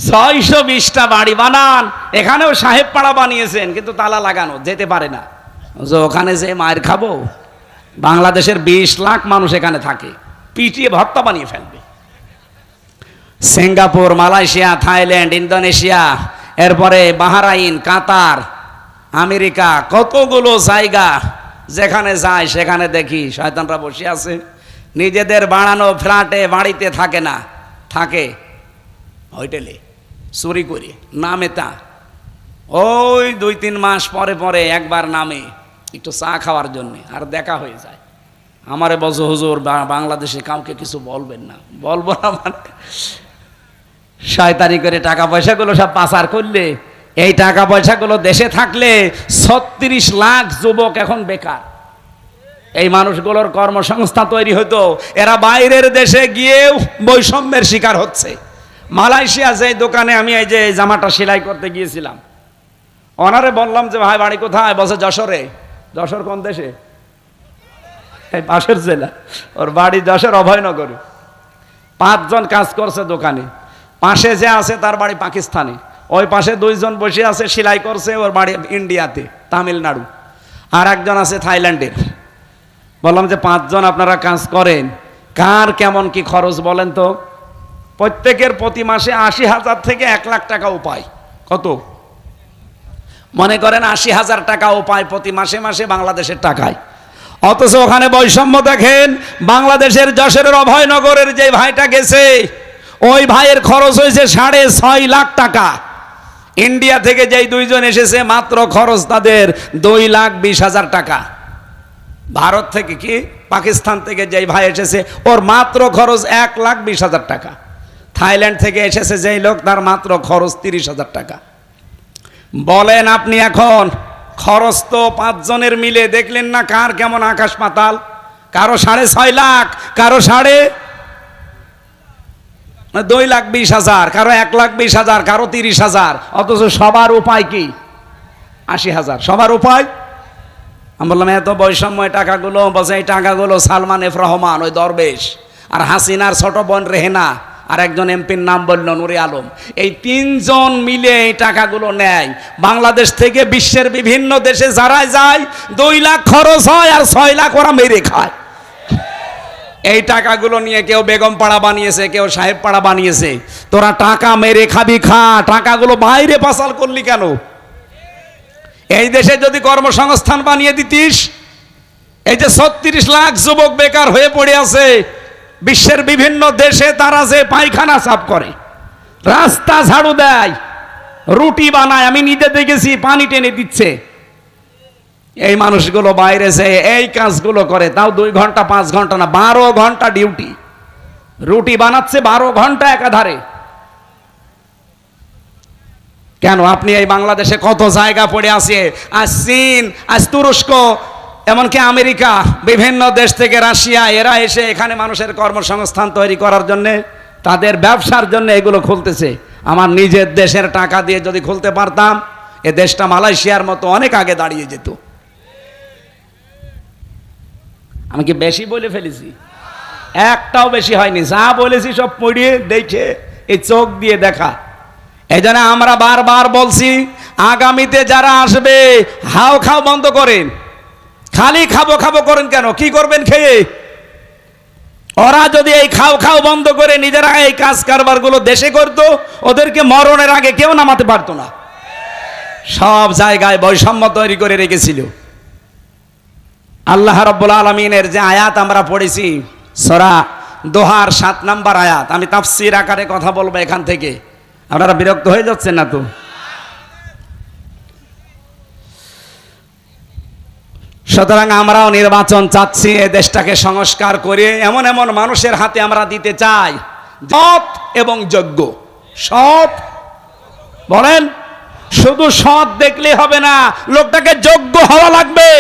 620টা বাড়ি বানান, এখানেও সাহেব পাড়া বানিয়েছেন, কিন্তু তালা লাগানো, যেতে পারে না। ওখানে যে মায়ের খাবো, বাংলাদেশের 20 লাখ মানুষ এখানে থাকে, পিটিয়ে ভর্তা বানিয়ে ফেলবে। সিঙ্গাপুর, মালয়েশিয়া, থাইল্যান্ড, ইন্দোনেশিয়া, এরপরে বাহরাইন, কাতার, আমেরিকা, কতগুলো জায়গা যেখানে যায় সেখানে দেখি শয়তানরা বসে আছে, নিজেদের বানানো ফ্ল্যাটে বাড়িতে থাকে না, থাকে হোটেলে চুরি করে। নামে তা ওই 2-3 মাস পরে পরে একবার নামে একটু চা খাওয়ার জন্যে, আর দেখা হয়ে যায়। আমারে বলছো হুজুর বাংলাদেশে কাউকে কিছু বলবেন না। বলবো না মানে শয়তানি করে টাকা পয়সাগুলো সব পাচার করলে, এই টাকা পয়সাগুলো দেশে থাকলে 36 লাখ যুবক এখন বেকার। এই মানুষগুলোর কর্মসংস্থান তৈরি হতো, এরা বাইরের দেশে গিয়েও বৈষম্যের শিকার হচ্ছে। মালয়েশিয়া যে দোকানে আমি এই যে জামাটা সেলাই করতে গিয়েছিলাম, ওনারে বললাম যে ভাই বাড়ি কোথায়? বলছে যশোরে। যশোর কোন দেশে? এই পাশের জেলা, ওর বাড়ি যশোর অভয়নগরে। 5 জন কাজ করছে দোকানে, পাশে যে আছে তার বাড়ি পাকিস্তানে, ওই পাশে 2 জন বসে আছে সেলাই করছে, ওর বাড়ি ইন্ডিয়াতে, তামিলনাড়ু, আর একজন আছে থাইল্যান্ডের। বললাম যে 5 জন আপনারা কাজ করেন, কার কেমন কি খরচ বলেন তো? প্রত্যেকের প্রতি মাসে 80,000 থেকে 1 লাখ টাকা উপায়। কত মনে করেন? 80,000 টাকা উপায় প্রতি মাসে মাসে বাংলাদেশের টাকায়। অথচ ওখানে বৈষম্য দেখেন, বাংলাদেশের যশোরের অভয়নগরের যে ভাইটা গেছে, ওই ভাইয়ের খরচ হয়েছে 6.5 লাখ টাকা। ইন্ডিয়া থেকে যেই 2 জন এসেছে, মাত্র খরচ তাদের 2,20,000 টাকা। ভারত থেকে কি পাকিস্তান থেকে যেই ভাই এসেছে, ওর মাত্র খরচ 1,20,000 টাকা। থাইল্যান্ড থেকে এসেছে যেই লোক, তার মাত্র খরচ 30,000 টাকা। বলেন আপনি এখন খরচ তো 5 জনের মিলে দেখলেন না কার কেমন আকাশ পাতাল? কারো 6.5 লাখ, কারো 2,20,000, কারো 1,20,000, কারো 30,000। অথচ সবার উপায় কি? 80,000। সবার উপায়। আমি বললাম এত বৈষম্য টাকাগুলো। বলছে এই টাকাগুলো সালমান এফ রহমান, ওই দরবেশ, আর হাসিনার ছোট বোন রেহেনা, আর একজন এমপির নাম বলল নুরে আলম, এই 3 জন মিলে এই টাকাগুলো নেয়। বাংলাদেশ থেকে বিশ্বের বিভিন্ন দেশে যারা যায় 2 লাখ খরচ হয়, আর 6 লাখ ওরা মেরে খায়। এই টাকাগুলো নিয়ে কেউ বেগম পাড়া বানিয়েছে, কেউ সাহেব পাড়া বানিয়েছে। তোরা টাকা মেরে খাবি, খা। টাকাগুলো বাইরে পাচার করলি কেন? এই দেশে যদি কর্মসংস্থান বানিয়ে দিতিস, এই যে 36 লাখ যুবক বেকার হয়ে পড়ে আছে, বিশ্বের বিভিন্ন দেশে তারা যে পায়খানা সাফ করে, রাস্তা ঝাড়ু দেয়, রুটি বানায়, আমি নিজে দেখেছি, পানি টেনে দিচ্ছে, এই মানুষগুলো বাইরে যে এই কাজগুলো করে, তাও 2 ঘন্টা 5 ঘন্টা না, 12 ঘন্টা ডিউটি, রুটি বানাচ্ছে 12 ঘন্টা একাধারে। কেন? আপনি এই বাংলাদেশে কত জায়গা পড়ে আছে, আজ চীন, আজ তুরস্ক, এমনকি আমেরিকা, বিভিন্ন দেশ থেকে রাশিয়া, এরা এসে এখানে মানুষের কর্মসংস্থান তৈরি করার জন্য, তাদের ব্যবসার জন্য এগুলো খুলতেছে। আমার নিজের দেশের টাকা দিয়ে যদি খুলতে পারতাম, এ দেশটা মালয়েশিয়ার মতো অনেক আগে দাঁড়িয়ে যেত। আমি কি বেশি বলে ফেলেছি? একটাও বেশি হয়নি, যা বলেছি সব পড়িয়ে দেখে, এই চোখ দিয়ে দেখা। এই জন্য আমরা বারবার বলছি, আগামীতে যারা আসবে, হাও খাও বন্ধ করেন। খালি খাবো খাবো করেন কেন? কি করবেন খেয়ে? ওরা যদি এই খাও খাও বন্ধ করে নিজেরা এই কাজ কারবার গুলো দেশে করতো, ওদেরকে মরণের আগে কেউ নামাতে পারতো না। সব জায়গায় বৈষম্য তৈরি করে রেখেছিল। আল্লাহ রাব্বুল আলামিনের যে আয়াত আমরা পড়েছি, সূরা দোহার 7 নম্বর আয়াত, আমি তাফসীর আকারে কথা বলবো এখান থেকে, আপনারা বিরক্ত হয়ে যাচ্ছেন না তো? সুতরাং আমরাও নির্বাচন চাচ্ছি, এই দেশটাকে সংস্কার করে এমন এমন মানুষের হাতে আমরা দিতে চাই, সৎ এবং যোগ্য। সৎ বলেন, শুধু সৎ দেখলে হবে না, লোকটাকে যোগ্য হওয়া লাগবে।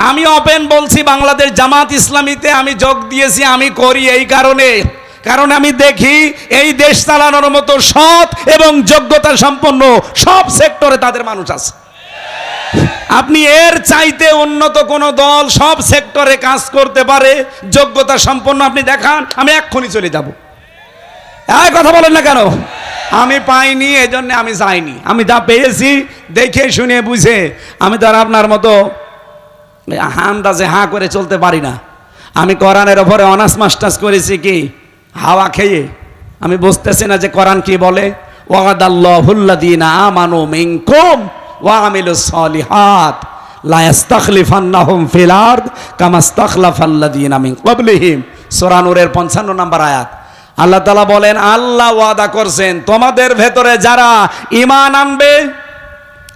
আমি ওপেন বলছি, বাংলাদেশ জামাত ইসলামীতে আমি যোগ দিয়েছি, আমি করি এই কারণে, কারণ আমি দেখি এই দেশ চালানোর মতো সৎ এবং যোগ্যতা সম্পন্ন সব সেক্টরে তাদের মানুষ আছে। আপনি এর চাইতে উন্নত কোন দল সব সেক্টরে কাজ করতে পারে, যোগ্যতা সম্পন্ন, আপনি দেখান, আমি এক্ষুনি চলে যাব। এই কথা বলেন না কেন? আমি পাইনি, এজন্য আমি যাইনি। আমি যা পেয়েছি দেখে শুনে বুঝে, আমি তো আর আপনার মতো আন্দাজে হাঁ করে চলতে পারি না। আমি কোরআনের ওপরে অনার্স মাস্টার্স করেছি কি হাওয়া খেয়ে। আমি বুঝতেছি না যে কোরআন কি বলে, ওয়াদাল্লাহুল্লাযীনা আমানু মিনকুম ওয়া আমিলুস সলিহাত লা ইস্তাখলিফান্নাহুম ফিল আরদ কামা ইস্তাখলাফাল্লাযীনা মিন ক্বাবলিহিম, সূরা নূরের 55 নম্বর আয়াত। আল্লাহ তাআলা বলেন, আল্লাহ ওয়াদা করছেন তোমাদের ভেতরে যারা ঈমান আনবে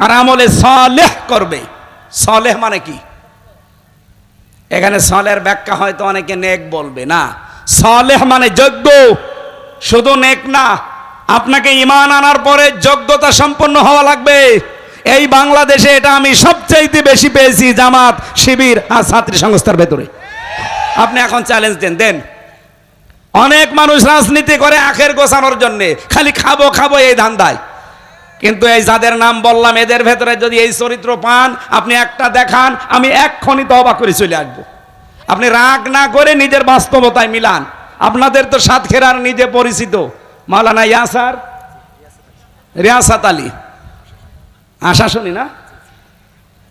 আর আমলে সালেহ করবে। সালেহ মানে কি? এখানে সালেহের ব্যাখ্যা হয়তো অনেকে নেক বলবে, না, সালেহ মানে যোগ্য। শুধু নেক না, আপনাকে ঈমান আনার পরে যোগ্যতা সম্পন্ন হওয়া লাগবে। এই বাংলাদেশে এটা আমি সবচাইতে বেশি পেয়েছি জামাত, শিবির আর ছাত্রী সংস্থার ভেতরে। আপনি এখন চ্যালেঞ্জ দেন। অনেক মানুষ রাজনীতি করে আখের গোছানোর জন্য, খালি খাবো খাবো এই ধান্দায়। কিন্তু এই যাদের নাম বললাম, এদের ভেতরে যদি এই চরিত্র পান, আপনি একটা দেখান, আমি এক্ষুনি তওবা করে চলে আসবো। আপনি রাগ না করে নিজের বাস্তবতায় মিলান। আপনাদের তো সাতক্ষীরার নিজে পরিচিত মাওলানা ইয়াসার রিয়াসাত আলী, আশা শুনি না,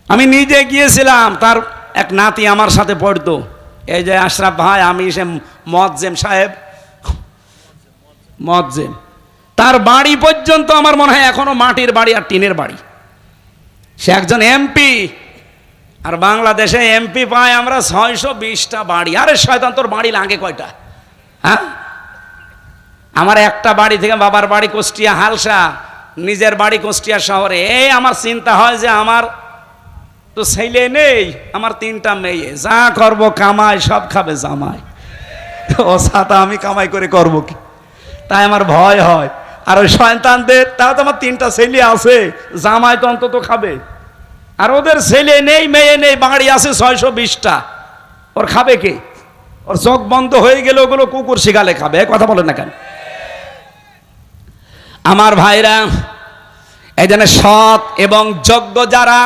আমি নিজে গিয়েছিলাম, তার এক নাতি আমার সাথে পড়তো, এই যে আশরাফ ভাই, আমি সে মুয়াজ্জিম সাহেব, মুয়াজ্জিম, তার বাড়ি পর্যন্ত আমার মনে হয় এখনো মাটির বাড়ি আর টিনের বাড়ি। সে একজন এমপি, আর বাংলাদেশে এমপি পাই আমরা 620টা বাড়ি। আরে শয়তান, তোর বাড়ি লাগে কয়টা? হ্যাঁ, আমার একটা বাড়ি থেকে, বাবার বাড়ি কুষ্টিয়া হালসা, নিজের বাড়ি কুষ্টিয়া শহরে। এই আমার চিন্তা হয় যে আমার তো ছেলে নেই, আমার 3টা মেয়ে, যা করবো কামাই সব খাবে জামাই, ও সাথে আমি কামাই করে করবো কি? তাই আমার ভয় হয়। আর ওই সন্তানদের, তাও তো আমার 3টা ছেলে আছে, জামাই তো অন্তত খাবে। আর ওদের ছেলে নেই, মেয়ে নেই, বাড়ি আছে 620টা, ওর খাবে কে? ওর চোখ বন্ধ হয়ে গেলে ওগুলো কুকুর শিগালে খাবে। কথা বলেন না কেন? আমার ভাইরা, এই জন্য সৎ এবং যোগ্য যারা,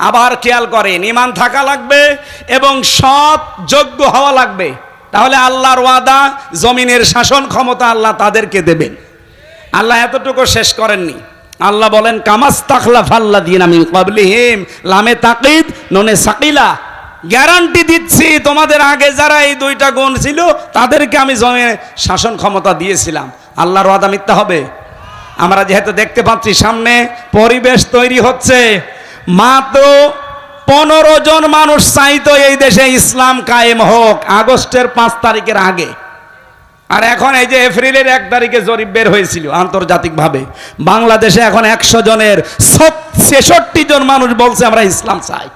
আবার খেয়াল করেন, ঈমান থাকা লাগবে এবং সৎ যোগ্য হওয়া লাগবে। তাহলে আল্লাহর ওয়াদা, জমিনের শাসন ক্ষমতা আল্লাহ তাদেরকে দেবেন। আল্লাহ এতটুকু শেষ করেননি, আল্লাহ বলেন কামাস্তাখলাফাল্লাযীনা মিন ক্বাবলিহিম, লামে তাকিদ নুনে সাকিলা, গ্যারান্টি দিচ্ছি তোমাদের আগে যারা এই 2টা গুণ ছিল তাদেরকে আমি জমিনে শাসন ক্ষমতা দিয়েছিলাম। আল্লাহর ওয়াদা মিথ্যা হবে? আমরা যেহেতু দেখতে পাচ্ছি সামনে পরিবেশ তৈরি হচ্ছে, মাত্র 15 জন মানুষ চাইতো এই দেশে ইসলাম কায়েম হোক আগস্টের 5 তারিখের আগে। আর এখন এই যে এপ্রিলের 1 তারিখে জরিপ বের হয়েছিল আন্তর্জাতিকভাবে, বাংলাদেশে এখন 100 জনের 66 জন মানুষ বলছে আমরা ইসলাম চাই।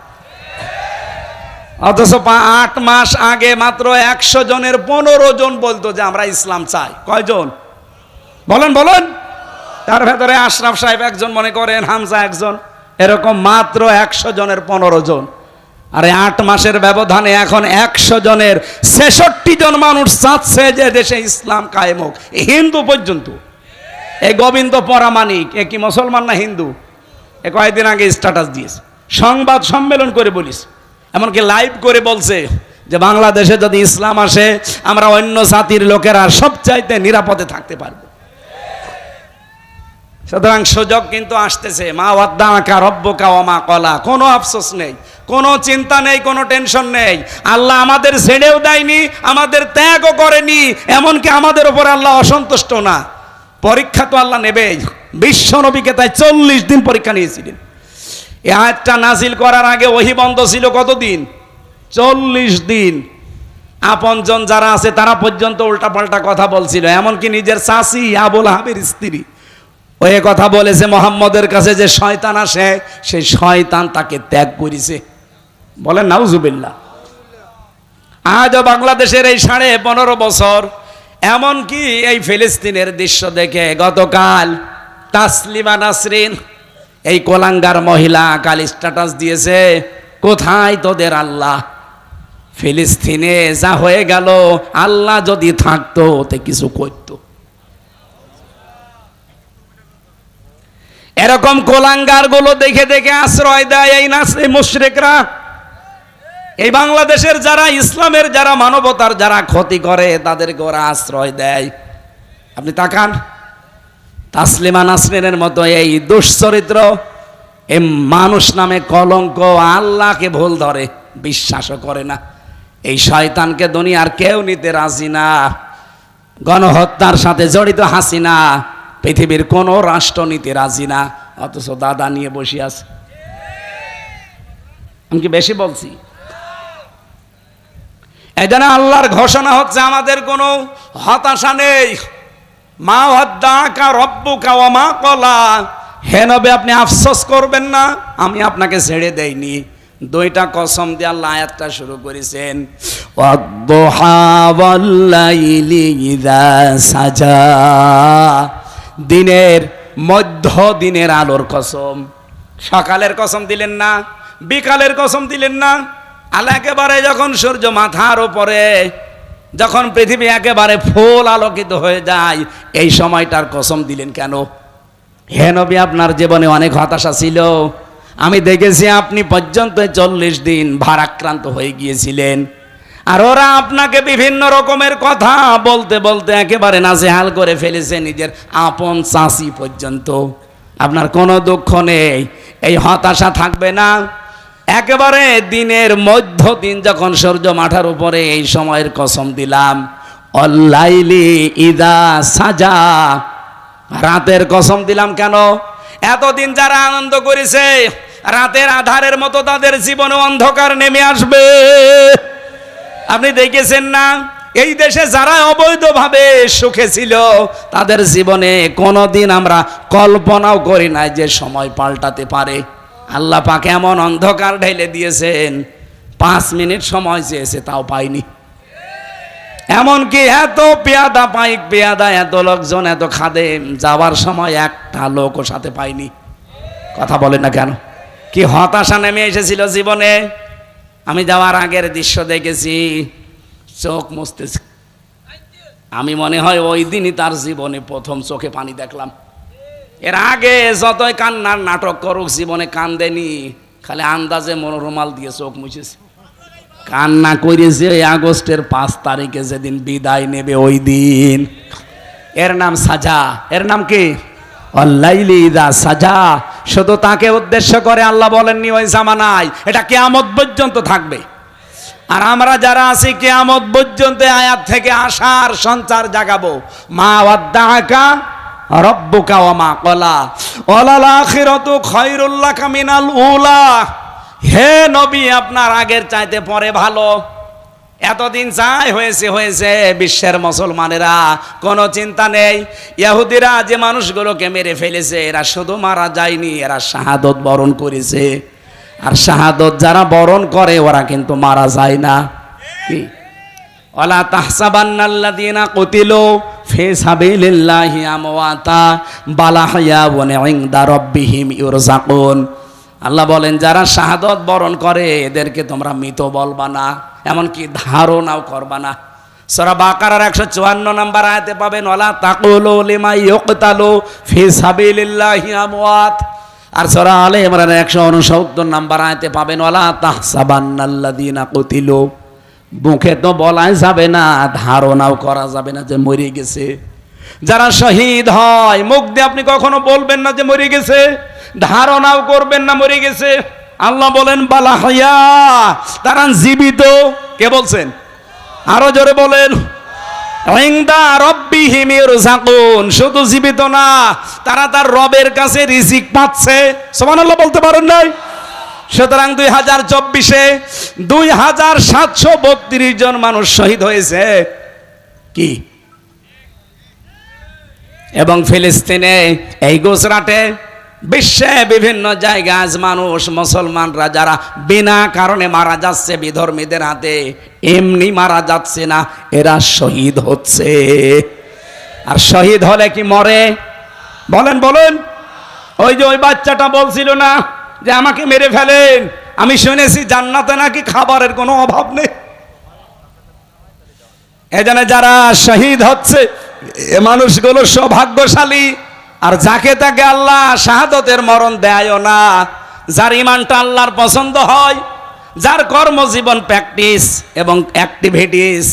অথচ 8 মাস আগে মাত্র 100 জনের 15 জন বলতো যে আমরা ইসলাম চাই। কয়জন বলেন বলেন? তার ভেতরে আশরাফ সাহেব একজন, মনে করেন হামজা একজন, এরকম মাত্র 100 জনের 15 জন। আর 8 মাসের ব্যবধানে এখন 100 জনের 66 জন মানুষ চাচ্ছে যে দেশে ইসলাম কায়েম হোক, হিন্দু পর্যন্ত। এই গোবিন্দ পরামানিক এ কি মুসলমান না হিন্দু? এ কয়েকদিন আগে স্ট্যাটাস দিয়েছে, সংবাদ সম্মেলন করে বলিস, এমনকি লাইভ করে বলছে যে বাংলাদেশে যদি ইসলাম আসে আমরা অন্য জাতির লোকেরা সবচাইতে নিরাপদে থাকতে পারবো। সুতরাং সুযোগ কিন্তু আসতেছে। মা ওয়াদ্দাআকা রব্বুকা ওয়া মা ক্বালা, কোনো আফসোস নেই, কোনো চিন্তা নেই, কোনো টেনশন নেই। আল্লাহ আমাদের ছেড়েও দেয়নি, আমাদের ত্যাগও করেনি, এমনকি আমাদের উপর আল্লাহ অসন্তুষ্ট না। পরীক্ষা তো আল্লাহ নেবেই। বিশ্ব নবীকে তাই 40 দিন পরীক্ষা নিয়েছিলেন। এই আয়াতটা নাজিল করার আগে ওহী বন্ধ ছিল কতদিন? 40 দিন। আপনজন যারা আছে তারা পর্যন্ত উল্টাপাল্টা কথা বলছিল, এমনকি নিজের চাচি আবু লাহাবের স্ত্রী ওই কথা বলেছে মুহাম্মদের কাছে যে শয়তান আসে, সেই শয়তান তাকে ত্যাগ করেছে। বলেন নাউজুবিল্লাহ। আজও বাংলাদেশের এই 15.5 বছর, এমনকি এই ফিলিস্তিনের দৃশ্য দেখে গতকাল তাসলিমা নাসরিন এই কোলাঙ্গার মহিলা কাল স্ট্যাটাস দিয়েছে, কোথায় তোদের আল্লাহ? ফিলিস্তিনে যা হয়ে গেল, আল্লাহ যদি থাকতো তে কিছু করতো। এরকম কোলাঙ্গার গুলো দেখে দেখে আশ্রয় দেয় এই মুশরিকরা। এই বাংলাদেশের যারা ইসলামের, যারা মানবতার যারা ক্ষতি করে তাদেরকে ওরা আশ্রয় দেয়। আপনি তাকান, তাসলিমা নাসরিনের মতো এই দুশ্চরিত্র, এই মানুষ নামে কলঙ্ক, আল্লাহকে ভুল ধরে, বিশ্বাসও করে না। এই শয়তানকে দুনিয়ার কেউ নিতে রাজি না। গণহত্যার সাথে জড়িত হাসিনা পৃথিবীর কোন রাষ্ট্র নিতে রাজি না, অথচ দাদা নিয়ে বসে আছে। আমি কি বেশি বলছি? এই জন্য আল্লাহর ঘোষণা হচ্ছে আমাদের কোনো হতাশা নেই। মা ওয়াদ্দাআকা রব্বুকা ওয়া মা ক্বালা, হে নবী আপনি আফসোস করবেন না, আমি আপনাকে ছেড়ে দেইনি। 2টা কসম দিয়ে আল্লাহ আয়াতটা শুরু করেছেন, ওয়াদ-দুহা ওয়াল-লাইলি ইযা সাজা, দিনের মধ্য দিনের আলোর কসম। সকালের কসম দিলেন না, বিকালের কসম দিলেন না। আল্লাহ একেবারে যখন সূর্য মাথার উপরে, যখন পৃথিবী একেবারে ফুল আলোকিত হয়ে যায়, এই সময়টার কসম দিলেন কেন? হে নবী আপনার জীবনে অনেক হতাশা ছিল, আমি দেখেছি আপনি পর্যন্ত 40 দিন ভারাক্রান্ত হয়ে গিয়েছিলেন। আর ওরা আপনাকে বিভিন্ন রকমের কথা বলতে বলতে একেবারে নাজেহাল করে ফেলেছে, নিজের আপন চাচি পর্যন্ত। আপনার কোনো দুঃখ নেই, এই হতাশা থাকবে না। একেবারে দিনের মধ্য দিন যখন সূর্য মাথার উপরে, এই সময়ের কসম দিলাম। অল-লাইলি ইযা সাজা, রাতের কসম দিলাম কেন? এতদিন যারা আনন্দ করেছে, রাতের আধারের মতো তাদের জীবনে অন্ধকার নেমে আসবে। আপনি দেখেছেন না, এই দেশে যারা অবৈধভাবে সুখে ছিল তাদের জীবনে কোনোদিন আমরা কল্পনাও করি নাই যে সময় পাল্টাতে পারে। আল্লাহ পাক এমন অন্ধকার ঢেলে দিয়েছেন, 5 মিনিট সময় চেয়েছে তাও পাইনি। এমনকি এত পেয়াদা, পাইক পেয়াদা, এত লোকজন, এত খাদেম, যাওয়ার সময় একটা লোকও সাথে পাইনি। কথা বলেন না কেন? কি হতাশা নেমে এসেছিল জীবনে। আমি যাওয়ার আগের দৃশ্য দেখেছি, চোখ মুছতেছি। আমি মনে হয় ওই দিনই তার জীবনে প্রথম চোখে পানি দেখলাম। এর আগে যতই কান্নার নাটক করুক জীবনে কান্দেনি, খালি আন্দাজে মনোরুমাল দিয়ে চোখ মুছেছে। কান্না করেছে আগস্টের 5 তারিখে, যেদিন বিদায় নেবে ওই দিন। এর নাম সাজা। এর নাম কি? অল-লাইলি ইযা সাজা। শুধু তাকে উদ্দেশ্য করে আল্লাহ বলেননি ওই জামানায়, এটা কিয়ামত পর্যন্ত থাকবে। আর আমরা যারা আছি কিয়ামত পর্যন্ত আয়াত থেকে আশার সঞ্চার জাগাবো। মা ওয়াদ্দাআকা রব্বুকা ওয়া মা ক্বালা ওয়ালাল আখিরাতু খায়রুল লাকা মিনাল উলা। হে নবী, আপনার আগের চাইতে পরে ভালো। এতদিন যাই হয়েছে হয়েছে, বিশ্বের মুসলমানেরা কোনো চিন্তা নেই। ইহুদিরা যে মানুষগুলোকে মেরে ফেলেছে, এরা শুধু মারা যায়নি, এরা শাহাদত বরণ করেছে। আর শাহাদত যারা বরণ করে ওরা কিন্তু মারা যায় না। কি ওয়ালা তাহসাবান্নাল্লাযীনা কুতিলু ফি সাবিলিল্লাহি আমওয়াতা বাল আহইয়াউন ইনদা রাব্বিহিম ইউরযাকুন। আল্লাহ বলেন, যারা শাহাদত বরণ করে এদেরকে তোমরা মৃত বলবা না, এমনকি ধারণাও করবা না। সূরা বাকারার 154 নম্বর আয়াতে পাবেন, ওয়ালা তাকুলু লিমা ইউকতালু ফি সাবিলিল্লাহি আমওয়াত। আর সূরা আলে ইমরানের 169 নম্বর আয়াতে পাবেন, ওয়ালা তাহসাবান্নাল্লাযীনা কুতিলু। মুখে তো বলাই যাবে না, ধারণাও করা যাবে না যে মরে গেছে। যারা শহীদ হয় মুখ দিয়ে আপনি কখনো বলবেন না যে মরে গেছে, ধারণাও করবেন না মরে গেছে। আল্লাহ বলেন বালা হায়া, তারা জীবিত। কে বলছেন? আরো জোরে বলেন, ইনদা রাব্বিহিম ইরযাকুন। শুধু জীবিত না, তারা তার রবের কাছে রিজিক পাচ্ছে। সুবহানাল্লাহ বলতে পারেন নাই? সুতরাং 2024-এ 2732 জন মানুষ শহীদ হয়েছে। কি? এবং ফিলিস্তিনে, এই গুজরাটে, বিশ্বে বিভিন্ন জায়গায় আজ মানুষ, মুসলমানরা যারা বিনা কারণে মারা যাচ্ছে বিধর্মীদের হাতে, এমনি মারা যাচ্ছে না, এরা শহীদ হচ্ছে। আর শহীদ হলে কি মরে? বলেন বলেন। ওই যে ওই বাচ্চাটা বলছিল না যে আমাকে মেরে ফেলেন, আমি শুনেছি জান্নাতে নাকি খাবারের কোনো অভাব নেই। এজন্য যারা শহীদ হচ্ছে এ মানুষগুলো সৌভাগ্যশালী। আর যাকে তাকে আল্লাহ শাহাদতের মরণ দেয়ও না। যার ইমানটা আল্লাহর পছন্দ হয়, যার কর্মজীবন প্র্যাকটিস এবং অ্যাক্টিভিটিস,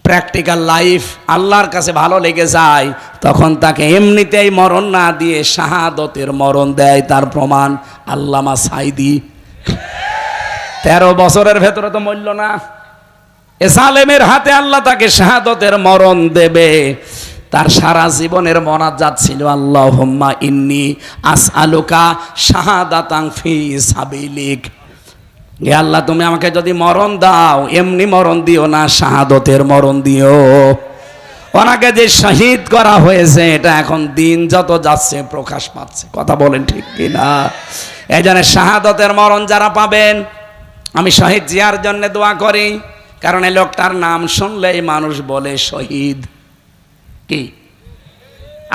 প্র্যাকটিক্যাল লাইফ আল্লাহর কাছে ভালো লেগে যায়, তখন তাকে এমনিতেই মরণ না দিয়ে শাহাদতের মরণ দেয়। তার প্রমাণ আল্লামা সাইদি 13 বছরের ভেতরে তো মরল না। এ সালেমের হাতে আল্লাহ তাকে শাহাদতের মরণ দেবে। তার সারা জীবনের মোনাজাত ছিল, আল্লাহুম্মা ইন্নী আসআলুকা শাহাদাতান ফি সাবিলিক। হে আল্লাহ, তুমি আমাকে যদি মরণ দাও, এমনি মরণ দিও না, শাহাদতের মরণ দিও। ওনাকে যে শহীদ করা হয়েছে, এটা এখন দিন যত যাচ্ছে প্রকাশ পাচ্ছে। কথা বলেন ঠিক কিনা? এই জন্য শাহাদতের মরণ যারা পাবেন, আমি শহীদ জিয়ার জন্য দোয়া করি। কারণ এই লোকটার নাম শুনলেই মানুষ বলে শহীদ। কি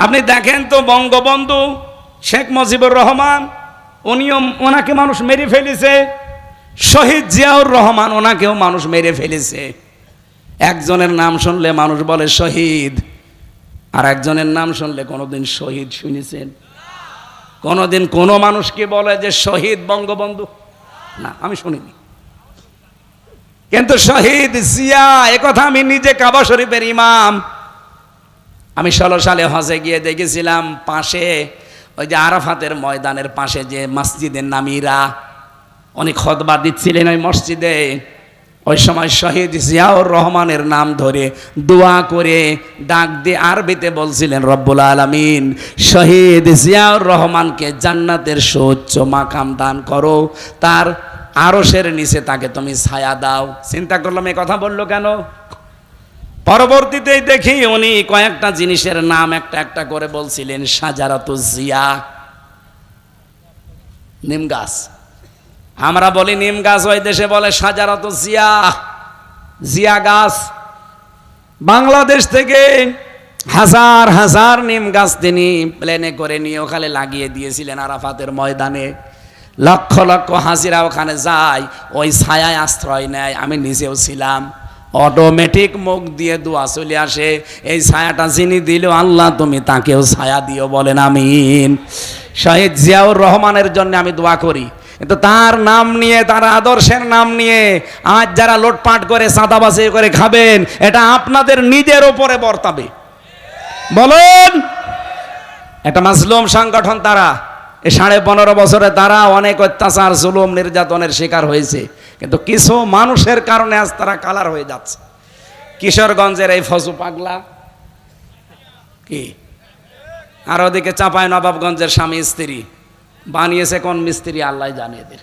আপনি দেখেন তো, বঙ্গবন্ধু শেখ মুজিবুর রহমান, উনিও, ওনাকে মানুষ মেরে ফেলেছে। শহীদ জিয়াউর রহমান, ওনাকেও মানুষ মেরে ফেলেছে। একজনের নাম শুনলে মানুষ বলে শহীদ, আর একজনের নাম শুনলে কোনোদিন শহীদ শুনেছেন? কোনোদিন কোনো মানুষ কি বলে যে শহীদ বঙ্গবন্ধু? না, আমি শুনিনি। কিন্তু শহীদ জিয়া, একথা আমি নিজে কাবা শরীফের ইমাম। আমি 16 সালে হজে গিয়ে দেখেছিলাম, পাশে ওই যে আরাফাতের ময়দানের পাশে যে মসজিদের নামিরা, অনেক খুতবা দিচ্ছিলেন ওই মসজিদে। ওই সময় শহীদ জিয়াউর রহমানের নাম ধরে দোয়া করে ডাক দিয়ে আরবিতে বলছিলেন, রব্বুল আলামিন শহীদ জিয়াউর রহমানকে জান্নাতের সুউচ্চ মাকাম দান করো, তার আরশের নিচে তাকে তুমি ছায়া দাও। চিন্তা করলাম, এই কথা বললো কেন? পরবর্তীতেই দেখি উনি কয়েকটা জিনিসের নাম একটা একটা করে বলছিলেন। শাজারাতুজ জিয়া, নিম গাছ। আমরা বলি নিম গাছ, ওই দেশে বলে শাজারাতুজ জিয়া, জিয়া গাছ। বাংলাদেশ থেকে হাজার হাজার নিম গাছ তিনি প্লেনে করে নিয়ে ওখানে লাগিয়ে দিয়েছিলেন আরাফাতের ময়দানে। লক্ষ লক্ষ হাজিরা ওখানে যায়, ওই ছায়ায় আশ্রয় নেয়। আমি নিজেও ছিলাম। অটোমেটিক মুখ দিয়ে দোয়া চলে আসে, এই ছায়াটা যিনি দিল আল্লাহ তুমি তাকেও ছায়া দিও, বলেন আমিন। শহীদ জিয়াউর রহমানের জন্য আমি দোয়া করি। কিন্তু তার নাম নিয়ে, তার আদর্শের নাম নিয়ে আজ যারা লোটপাট করে চাঁদাবাজি করে খাবেন, এটা আপনাদের নিজের ওপরে বর্তাবে। বলুন, একটা মাজলুম সংগঠন তারা। এই 15.5 বছরে তারা অনেক অত্যাচার, জুলুম, নির্যাতনের শিকার হয়েছে। কিন্তু কিছু মানুষের কারণে আজ তারা কালার হয়ে যাচ্ছে। কিশোরগঞ্জের এই ফজু পাগলা, কি আর ওদিকে চাঁপাই নবাবগঞ্জের স্বামী স্ত্রী বানিয়েছে কোন মিস্ত্রি আল্লাহ জানে এদের।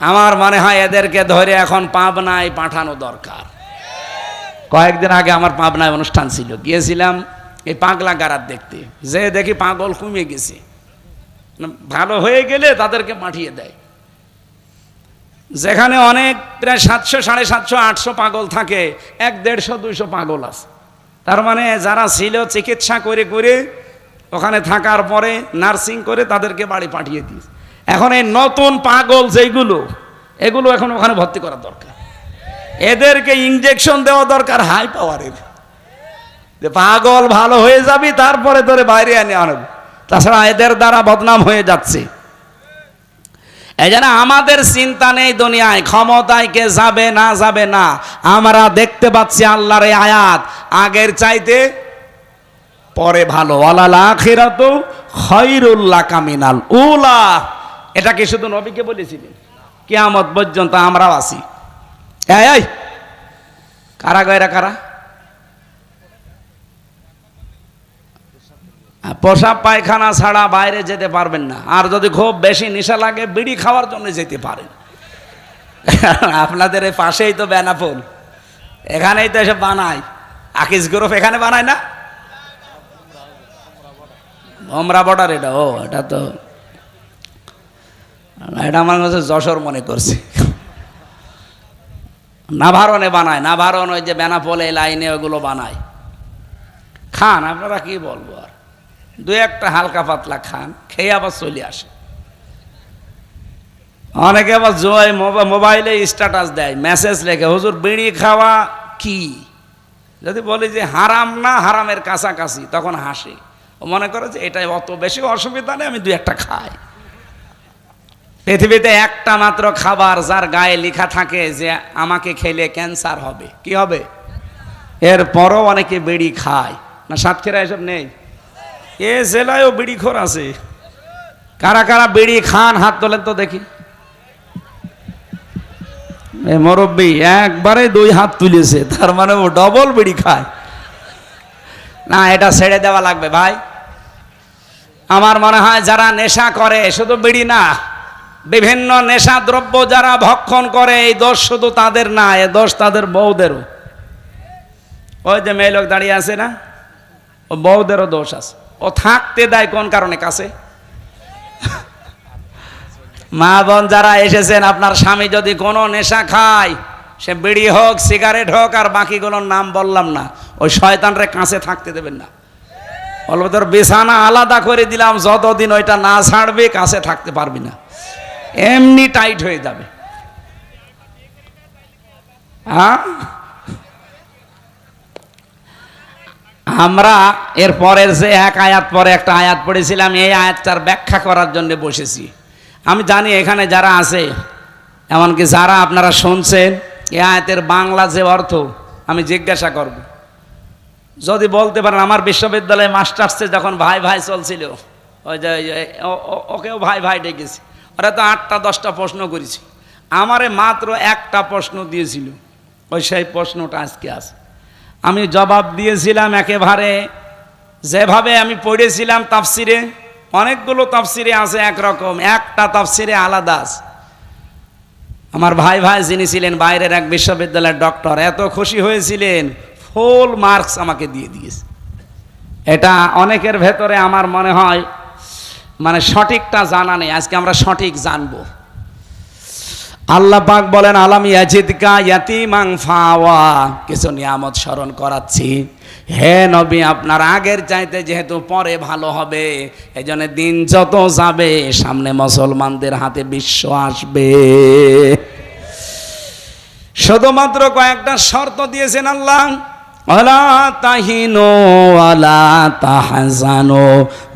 আমার মনে হয় এদেরকে ধরে এখন পাবনায় পাঠানো দরকার। কয়েকদিন আগে আমার পাবনায় অনুষ্ঠান ছিল, গিয়েছিলাম এই পাগলা গারাত দেখতে, যে দেখি পাগল কমে গেছে, ভালো হয়ে গেলে তাদেরকে পাঠিয়ে দেয়। যেখানে অনেক প্রায় 700, 750, 800 পাগল থাকে, 100, 150, 200 পাগল আছে। তার মানে যারা ছিল চিকিৎসা করে করে ওখানে থাকার পরে নার্সিং করে তাদেরকে বাড়ি পাঠিয়ে দিয়েছে। এখন এই নতুন পাগল যেগুলো, এগুলো এখন ওখানে ভর্তি করা দরকার। এদেরকে ইনজেকশন দেওয়া দরকার হাই পাওয়ারের, যে পাগল ভালো হয়ে যাবি তারপরে তোরে বাইরে এনে আনবে, তাছাড়া এদের দ্বারা বদনাম হয়ে যাচ্ছে। এই জন্য আমাদের চিন্তা নেই দুনিয়ায় ক্ষমতায় কে যাবে না যাবে না। আমরা দেখতে পাচ্ছি আল্লাহর এই আয়াত, আগের চাইতে পরে ভালো। ওয়ালাল আখিরাতু খায়রুল লাকা মিনাল উলা। এটা কি শুধু নবীকে বলেছিলেন? কিয়ামত পর্যন্ত আমরাও আছি। এই কারা গয়রা কারা? পেশাব পায়খানা ছাড়া বাইরে যেতে পারবেন না। আর যদি খুব বেশি নেশা লাগে বিড়ি খাওয়ার জন্য যেতে পারেন। আপনাদের এই পাশেই তো বেনাপোল, এখানেই তো এসে বানায়। আকিস গ্রুপ এখানে বানায় না? ভোমরা বর্ডার এটা। ও এটা তো, এটা আমার কাছে যশোর মনে করছে। নাভারণে বানায়, নাভারণ ওই যে বেনাপোল এই লাইনে ওগুলো বানায়। খান, আপনারা কি বলবো আর, দু একটা হালকা পাতলা খান, খেয়ে আবার চলে আসে। অনেকে আবার জয় মোবাইলে স্ট্যাটাস দেয়, মেসেজ লেখে, হুজুর বিড়ি খাওয়া কি? যদি বলি যে হারাম না হারামের কাছাকাছি, তখন হাসে। ও মনে করে যে এটাই অত বেশি অসুবিধা নেই, আমি দু একটা খাই। পৃথিবীতে একটা মাত্র খাবার যার গায়ে লেখা থাকে যে আমাকে খেলে ক্যান্সার হবে, কি হবে? এরপরও অনেকে বিড়ি খায় না। সাতক্ষীরা এসব নেই? এ জেলায়ও বিড়িখোর আছে। কারা কারা বিড়ি খান হাত তোলেন তো দেখি। মুরব্বী একবারে 2 হাত তুলেছে, তার মানে ও ডবল বিড়ি খায়। না, এটা ছেড়ে দেওয়া লাগবে ভাই। আমার মনে হয় যারা নেশা করে, শুধু বিড়ি না, বিভিন্ন নেশা দ্রব্য যারা ভক্ষণ করে, এই দোষ শুধু তাদের না, এ দোষ তাদের বউদেরও। ওই যে মেয়ে লোক দাঁড়িয়ে আছে না, ও বউদেরও দোষ আছে। ও থাকতে দেয় কোন কারণে কাছে? মা বোন যারা এসেছেন, আপনার স্বামী যদি কোনো নেশা খায়, সে বিড়ি হোক সিগারেট হোক আর বাকিগুলোর নাম বললাম না, ওই শয়তানরে কাছে থাকতে দেবেন না। বলবো তোর বিছানা আলাদা করে দিলাম, যতদিন ওইটা না ছাড়বে কাছে থাকতে পারবি না, এমনি টাইট হয়ে যাবে। হ্যাঁ, আমরা এর পরের যে এক আয়াত পরে একটা আয়াত পড়েছিলাম, এই আয়াতটার ব্যাখ্যা করার জন্য বসেছি। আমি জানি এখানে যারা আছে, এমনকি যারা আপনারা শুনছেন, এই আয়াতের বাংলা যে অর্থ আমি জিজ্ঞাসা করব, যদি বলতে পারেন। আমার বিশ্ববিদ্যালয়ে মাস্টার্সে যখন ভাই ভাই চলছিল, ওই যে ওকেও ভাই ভাই ডেকেছি, ওরা তো 8টা 10টা প্রশ্ন করেছি, আমারে মাত্র একটা প্রশ্ন দিয়েছিল, ওই সেই প্রশ্নটা আজকে আছে। আমি জবাব দিয়েছিলাম একেবারে যেভাবে আমি পড়েছিলাম তাফসিরে। অনেকগুলো তাফসিরে আছে একরকম, একটা তাফসিরে আলাদা আছে। আমার ভাই ভাই যিনি ছিলেন বাইরের এক বিশ্ববিদ্যালয়ের ডক্টর, এত খুশি হয়েছিলেন, ফুল মার্কস আমাকে দিয়ে দিয়েছে। এটা অনেকের ভেতরে আমার মনে হয় মানে সঠিকটা জানা নেই, আজকে আমরা সঠিক জানবো। আল্লাহ পাক বলেন, আলাম ইয়াজিদকা ইয়াতীমান ফাওয়া, কিছু নিয়ামত স্মরণ করাচ্ছি। হে নবী, আপনার আগের চাইতে যেহেতু পরে ভালো হবে, এজন্য দিন যত যাবে সামনে মুসলমানদের হাতে বিশ্ব আসবে। শুধুমাত্র কয়েকটা শর্ত দিয়েছেন আল্লাহ। ওয়ালা তাহিনু ওয়ালা তাহজানু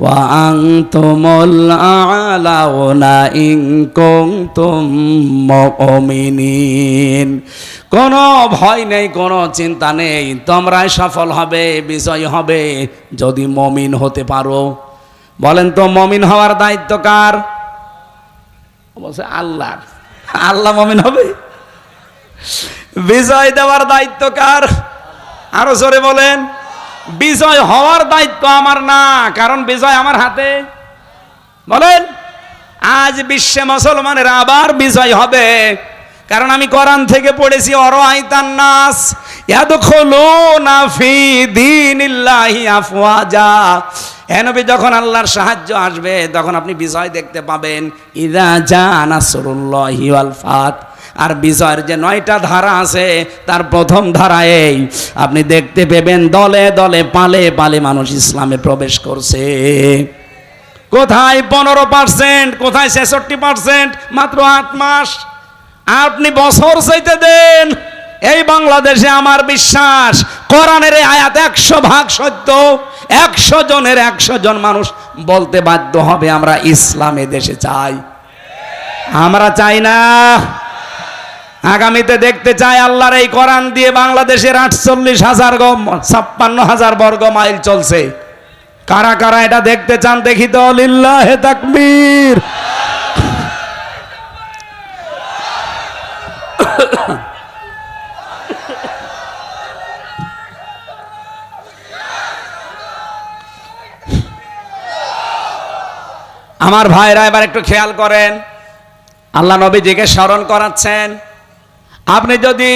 ওয়া আনতুমুল আ'লাউনা ইন কুনতুম মুমিনিন। কোনো ভয় নেই, কোনো চিন্তা নেই, তোমরাই সফল হবে, বিজয় হবে যদি মুমিন হতে পারো। বলেন তো মুমিন হওয়ার দায়িত্ব কার? বলছে আল্লাহর। আল্লাহ মুমিন হবে? বিজয় দেওয়ার দায়িত্ব কার? আরো জোরে বলেন। বিজয় হওয়ার দায়িত্ব আমার না, কারণ বিজয় আমার হাতে। বলেন, আজ বিশ্বে মুসলমানের আবার বিজয় হবে, কারণ আমি কোরআন থেকে পড়েছি, অরাআইতান নাস ইয়াদখুলুনা ফি দীনিল্লাহি আফওয়াজা। হে নবী, যখন আল্লাহর সাহায্য আসবে তখন আপনি বিজয় দেখতে পাবেন। ইযা জা নাসরুল্লাহি ওয়াল ফাত। আর বিজয়ের যে 9টা ধারা আছে তার প্রথম ধারা এই, আপনি দেখতে পাবেন দলে দলে পালে পালে মানুষ ইসলামে প্রবেশ করছে। কোথায় 15%, কোথায় 66%, মাত্র 8 মাস। আপনি বছর চাইতে দেন, এই বাংলাদেশে আমার বিশ্বাস কোরআনের এই আয়াত 100% সত্য। 100 জনের 100 জন মানুষ বলতে বাধ্য হবে আমরা ইসলামে দেশে চাই। আমরা চাই না, আগামীতে দেখতে চাই আল্লাহর এই কোরআন দিয়ে বাংলাদেশের 56,000 বর্গ মাইল চলছে। কারা কারা এটা দেখতে চান দেখি তো? লিল্লাহে তাকবীর। আমার ভাইরা এবার একটু খেয়াল করেন, আল্লাহ নবীজিকে স্মরণ করাচ্ছেন। আপনি যদি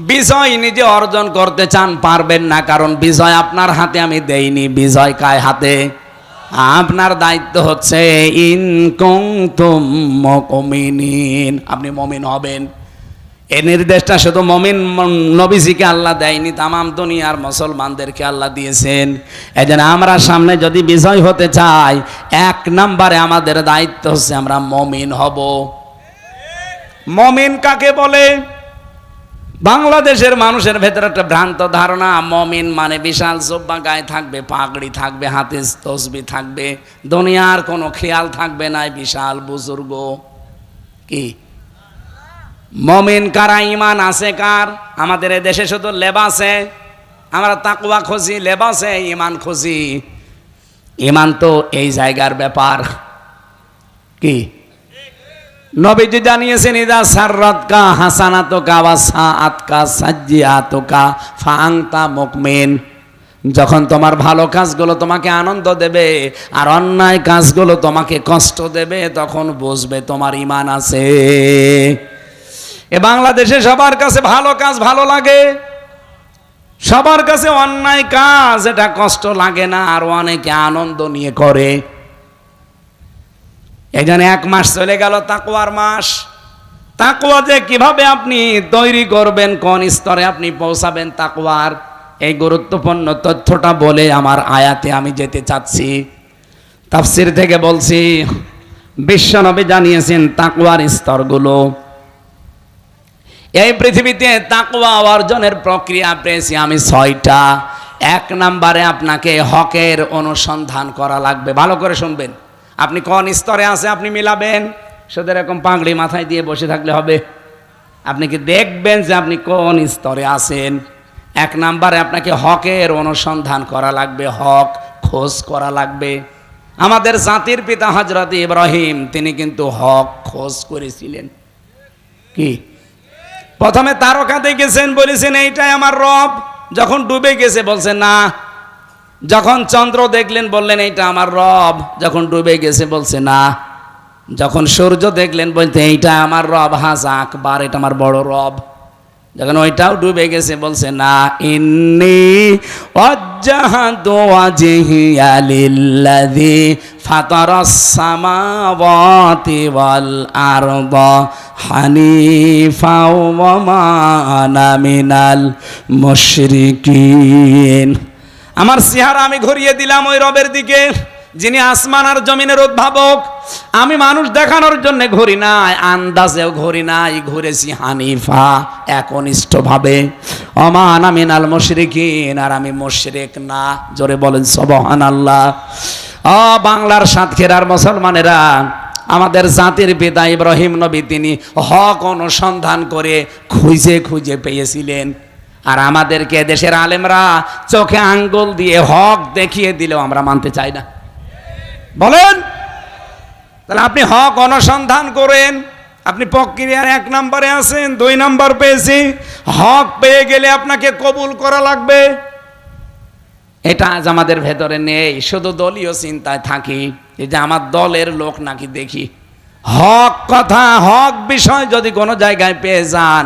বিজয় নিজে অর্জন করতে চান পারবেন না, কারণ বিজয় আপনার হাতে আমি দেইনি। বিজয় কায় হাতে? আপনার দায়িত্ব হচ্ছে ইন কুনতুম মুমিনিন, আপনি মুমিন হবেন। এই নির্দেশটা শুধু মুমিন নবীজিকে আল্লাহ দেয়নি, তামাম দুনিয়ার মুসলমানদেরকে আল্লাহ দিয়েছেন। এজন্য আমরা সামনে যদি বিজয় হতে চাই, 1 নম্বরে আমাদের দায়িত্ব হচ্ছে আমরা মুমিন হব। মুমিন কাকে বলে? বাংলাদেশের মানুষের ভেতরে একটা ভ্রান্ত ধারণা, মুমিন মানে বিশাল জুব্বা গায়ে থাকবে, পাগড়ি থাকবে, হাতে তসবিহ থাকবে, দুনিয়ার কোনো খেয়াল থাকবে না, বিশাল বুজুর্গ। কি মুমিন কারা? ঈমান আছে কার? আমাদের এই দেশে শুধু লেবাসে আমরা তাকওয়া খুঁজি, লেবাসে ঈমান খুঁজি। ঈমান তো এই জায়গার ব্যাপার। কি নবীজি জানিয়েছেন, ইদা সাররাতকা হাসানাতুকা ওয়া সাআতকা সাজ্জিআতুকা ফাআনতা মুমিন। যখন তোমার ভালো কাজগুলো তোমাকে আনন্দ দেবে আর অন্যায় কাজগুলো তোমাকে কষ্ট দেবে, তখন বুঝবে তোমার ঈমান আছে। এ বাংলাদেশে সবার কাছে ভালো কাজ ভালো লাগে, সবার কাছে অন্যায় কাজ এটা কষ্ট লাগে না, আর অনেকে আনন্দ নিয়ে করে। এখানে 1 মাস চলে গেল, তাকওয়ার মাস। তাকওয়া যে কিভাবে আপনি তৈরি করবেন, কোন স্তরে আপনি পৌঁছাবেন তাকওয়ার, এই গুরুত্বপূর্ণ তথ্যটা বলে আমার আয়াতে আমি যেতে চাচ্ছি। তাফসীর থেকে বলছি, বিশ্বনবী জানিয়েছেন তাকওয়ার স্তরগুলো। এই পৃথিবীতে তাকওয়া অর্জনের প্রক্রিয়া পেয়েছি আমি 6টা। 1 নম্বরে আপনাকে হকের অনুসন্ধান করা লাগবে। ভালো করে শুনবেন, আপনি কোন স্তরে আছে আপনি মিলাবেন। শুধু এরকম পাগড়ি মাথায় দিয়ে বসে থাকলে হবে? আপনি কি দেখবেন যে আপনি কোন স্তরে আছেন? 1 নম্বরে আপনাকে হকের অনুসন্ধান করা লাগবে, হক খোঁজ করা লাগবে। আমাদের জাতির পিতা হযরত ইব্রাহিম, তিনি কিন্তু হক খোঁজ করেছিলেন। কি প্রথমে তারকা দেখেছেন, বলেছেন এইটাই আমার রব। যখন ডুবে গেছে বলছেন না। যখন চন্দ্র দেখলেন বললেন এইটা আমার রব। যখন ডুবে গেছে বলছে না। যখন সূর্য দেখলেন বলতে এইটা আমার রব, হাজা আকবার, এটা আমার বড় রব। যখন ওইটাও ডুবে গেছে বলছে না। ইন্নী ওয়াজ্জাহাতু ওয়াজহিয়া লিল্লাযী ফাতারাস সামাওয়াতি ওয়াল আরদা হানিফা ওয়া মা আনা মিনাল মুশরিকিন। আমার চেহারা আমি ঘুরিয়ে দিলাম ওই রবের দিকে, যিনি আসমান আর জমিনের উদ্ভাবক। আমি মানুষ দেখানোর জন্য ঘুরি নাই, আন্দাজেও ঘুরি নাই, ঘুরেছি হানিফা, একনিষ্ঠভাবে। ওমা আনা মিনাল মুশরিকিন, আর আমি মুশরিক না। জোরে বলেন সুবহানাল্লাহ। ও বাংলার সাতক্ষীরার মুসলমানেরা, আমাদের জাতির পিতা ইব্রাহিম নবী তিনি হক অনুসন্ধান করে খুঁজে খুঁজে পেয়েছিলেন। আর আমাদেরকে দেশের আলেমরা চোখে আঙ্গুল দিয়ে হক দেখিয়ে দিলেও আমরা মানতে চাই না। বলেন, তাহলে আপনি হক অনুসন্ধান করেন। আপনি প্রক্রিয়ার 1 নম্বরে আছেন, 2 নম্বর পেয়েছি। হক পেয়ে গেলে আপনাকে কবুল করা লাগবে। এটা আজ আমাদের ভেতরে নেই, শুধু দলীয় চিন্তায় থাকি, এই যে আমার দলের লোক নাকি দেখি। হক কথা, হক বিষয় যদি কোনো জায়গায় পেয়ে যান,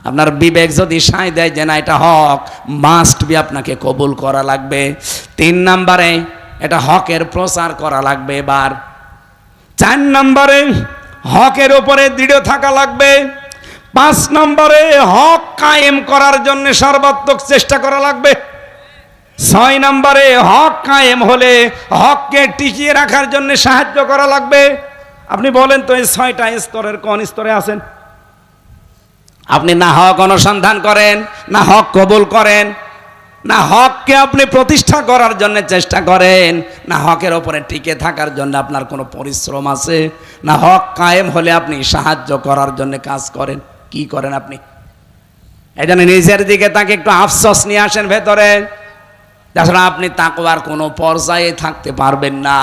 আপনার বিবেক যদি সায় দেয় যে না এটা হক, মাস্ট বি আপনাকে কবুল করা লাগবে। 3 নম্বরে এটা হকের প্রচার করা লাগবে। এবার 4 নম্বরে হকের উপরে দৃঢ় থাকা লাগবে। 5 নম্বরে হক কায়েম করার জন্য সর্বাত্মক চেষ্টা করা লাগবে। 6 নম্বরে হক কায়েম হলে হককে টিকিয়ে রাখার জন্য সাহায্য করা লাগবে। আপনি বলেন তো এই 6টা স্তরের কোন স্তরে আছেন? আপনি না হক অনুসন্ধান করেন, না হক কবুল করেন, না হককে আপনি প্রতিষ্ঠা করার জন্য চেষ্টা করেন, না হকের ওপরে টিকে থাকার জন্য আপনার কোনো পরিশ্রম আছে, না হক কায়েম হলে আপনি সাহায্য করার জন্য কাজ করেন। কি করেন আপনি? এই জন্য নিজের দিকে তাকে একটু আফসোস নিয়ে আসেন ভেতরে। তাছাড়া আপনি তাকওয়ার কোনো পর্যায়ে থাকতে পারবেন না।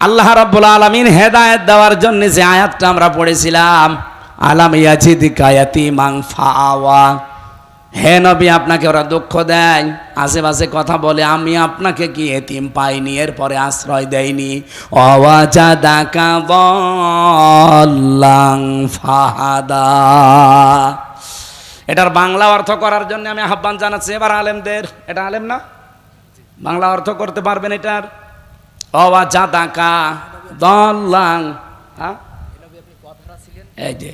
আল্লাহ রাব্বুল আলামিন হেদায়েত দেওয়ার জন্য যে আয়াতটা আমরা পড়েছিলাম, আলাম ইয়াজিদিকা ইয়াতীমান ফাআওয়া, হে নবী আপনাকে ওরা দুঃখ দেয়, আশেপাশে কথা বলে, আমি আপনাকে কি এতিম পাইনি, এরপরে আশ্রয় দেয়নি। ওয়াজাদাকা দাল্লান ফাহাদা। এটার বাংলা অর্থ করার জন্য আমি আহ্বান জানাচ্ছি এবার আলেমদের। এটা আলেম না? বাংলা অর্থ করতে পারবেন এটার? ওয়াজাদাকা দাল্লান, হ্যাঁ এই যে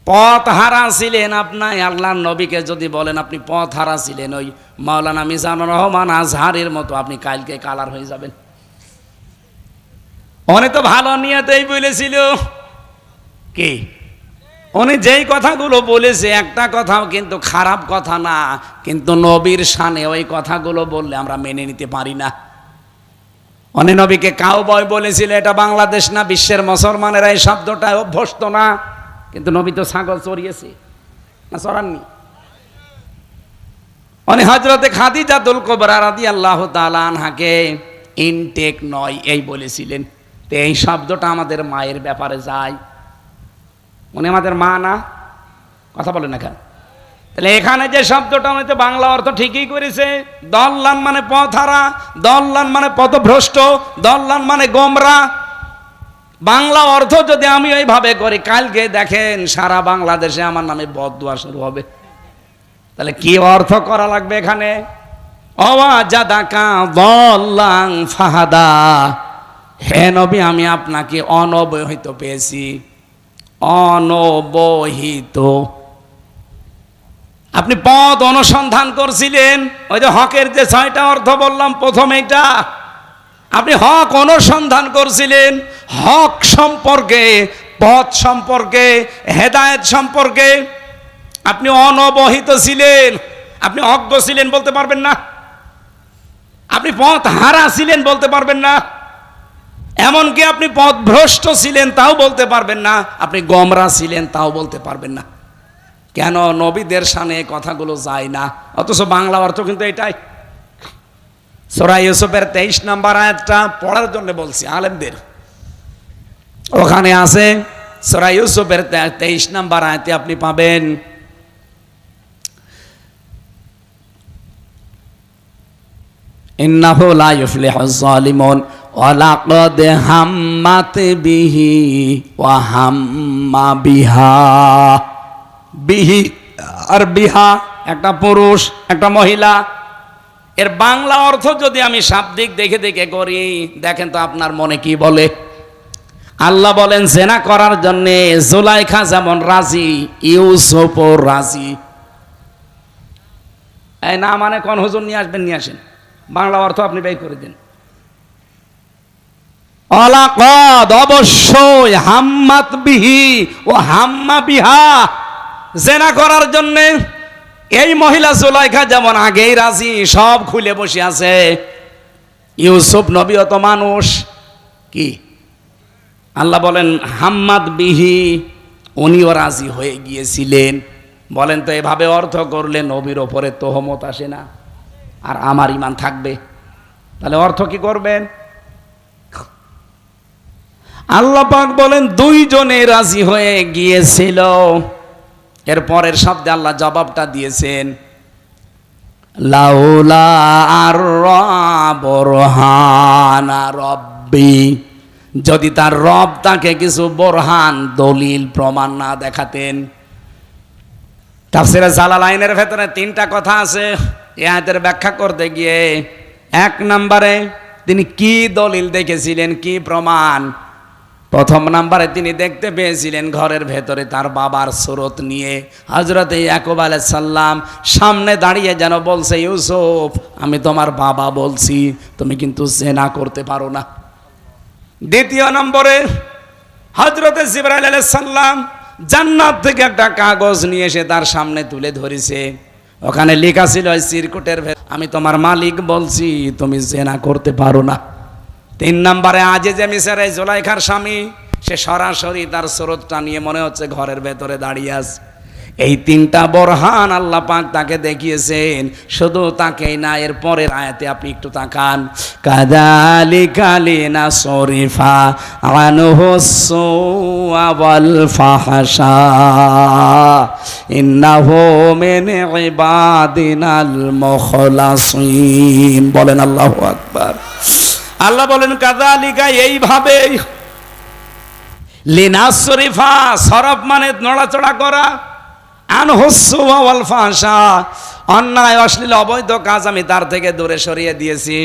পথ হারা ছিলেন আপনার আল্লাহর নবীকে যদি বলেন আপনি পথ হারা ছিলেন, ওই মাওলানা মিজানুর রহমান আজহারের মতো আপনি কালকে কালার হয়ে যাবেন। উনি তো ভালো নিয়তেই বলেছিল। কি উনি যেই কথাগুলো বলেছে একটা কথাও কিন্তু খারাপ কথা না, কিন্তু নবীর শানে ওই কথাগুলো বললে আমরা মেনে নিতে পারি না। উনি নবীকে কাউবয় বলেছিল, এটা বাংলাদেশ না বিশ্বের মুসলমানেরা এই শব্দটা অভ্যস্ত না, কিন্তু নবী তো ছাগল চড়িয়েছে না চড়াননি? উনি হযরতে খাদিজাতুল কুবরা রাদিয়াল্লাহু তাআলা আনহাকে ইনটেক নয় এই বলেছিলেন। তো এই শব্দটা আমাদের মায়ের ব্যাপারে যায়। উনি আমাদের মা না? কথা বলেন না কেন? তাহলে এখানে যে শব্দটা উনি তো বাংলা অর্থ ঠিকই করেছে। দল্লান মানে পথহারা, দল্লান মানে পথভ্রষ্ট, দল্লান মানে গোমরা। বাংলা অর্থ যদি আমি এইভাবে করি, কালকে দেখেন সারা বাংলাদেশে আমার নামে বদদুয়া শুরু হবে। তাহলে কি অর্থ করা লাগবে এখানে? ওয়াজাদাকা দাল্লান ফাহাদা, হে নবী আমি আপনাকে অনবহিত পেয়েছি। অনবহিত, আপনি পথ অনুসন্ধান করছিলেন। ওই যে হকের যে 6টা অর্থ বললাম প্রথম, এইটা আপনি হক অনুসন্ধান করছিলেন। হক সম্পর্কে, পথ সম্পর্কে, হেদায়েত সম্পর্কে আপনি অনবহিত ছিলেন। আপনি অজ্ঞ ছিলেন বলতে পারবেন না, আপনি পথ হারা ছিলেন বলতে পারবেন না, এমনকি আপনি পথভ্রষ্ট ছিলেন তাও বলতে পারবেন না, আপনি গোমরা ছিলেন তাও বলতে পারবেন না। কেন? নবীদের শানে কথাগুলো যায় না, অথচ বাংলা অর্থ কিন্তু এটাই। সূরা ইউসুফের 23 নম্বর আয়াতটা পড়ার জন্য বলছি আলেমদের। ওখানে আছে সূরা ইউসুফের 23 নম্বর আয়াতে আপনি পাবেন, ইন্নাহু লা ইউফলিহুজ জালিমুন ওয়া লাকাদ হাম্মাত বিহি ওয়া হাম্মা বিহা। বিহি আর বিহা একটা পুরুষ একটা মহিলা। এর বাংলা অর্থ যদি আমি শাব্দিক দেখে দেখে করি, দেখেন তো আপনার মনে কি বলে। আল্লাহ বলেন জেনা করার জন্যে জুলাইখা যেমন রাজি, ইউসুফও রাজি। এই না মানে কোন হুজুর নিয়ে আসবেন, নিয়ে আসেন, বাংলা অর্থ আপনি বের করে দিন। অলাকদ অবশ্যই, হাম্মাত বিহি ও হাম্মা বিহা, জেনা করার জন্যে এই মহিলা জুলাইখা যেমন আগেই রাজি, সব খুলে বসে আছে। ইউসুফ নবীও তো মানুষ। কি আল্লাহ বলেন হাম্মাদ বিহি, উনিও রাজি হয়ে গিয়েছিলেন। বলেন তো এভাবে অর্থ করলে নবীর ওপরে তোহমত আসে না, আর আমার ঈমান থাকবে? তাহলে অর্থ কি করবেন? আল্লাহ পাক বলেন দুইজনে রাজি হয়ে গিয়েছিল। এর পরের শব্দে আল্লাহ জবাবটা দিয়েছেন, লাউলা আর বুরহানা রব্বি, যদি তার রব তাকে কিছু বোরহান দলিল প্রমাণ না দেখাতেন। তাফসীরে জালালাইনের ভেতরে তিনটা কথা আছে এই আয়াতের ব্যাখ্যা করতে গিয়ে। এক নম্বরে তিনি কি দলিল দেখেছিলেন, কি প্রমাণ? প্রথম নম্বরে তিনি দেখতে পেয়েছিলেন ঘরের ভেতরে তার বাবার সুরত নিয়ে হযরত ইয়াকুব আলাইহিস সালাম সামনে দাঁড়িয়ে যেন বলছে, ইউসুফ আমি তোমার বাবা বলছি, তুমি কিন্তু জিনা করতে পারো না। দ্বিতীয় নম্বরে হযরত জিবরাইল আলাইহিস সালাম জান্নাত থেকে একটা কাগজ নিয়ে এসে তার সামনে তুলে ধরেছে, ওখানে লেখা ছিল ওই চিরকুটের ভেতর, আমি তোমার মালিক বলছি তুমি জিনা করতে পারো না। তিন নম্বরে আজিজে মিসর এই জুলাইখার স্বামী, সে সরাসরি তার সুরতটা নিয়ে মনে হচ্ছে ঘরের ভেতরে দাঁড়িয়ে আছে। এই তিনটা বোরহান আল্লাহ পাক তাকে দেখিয়েছেন। শুধু তাকেই না, এর পরের আয়াতে আপনি একটু তাকান, কাযালিকা লিনাসরিফা আনহুস-সুআ ওয়াল ফাহশা ইন্নাহু মিন ইবাদিনাল মুখলাসিন। বলেন আল্লাহু আকবার। আল্লাহ বলেন কাযালিকা, এইভাবে, লিনাসরিফা সরফ মানে নড়াচড়া করা, আনহুস-সুআ ওয়াল ফাহশা অন্যায় অশ্লীল অবৈধ কাজ আমি তার থেকে দূরে সরিয়ে দিয়েছি।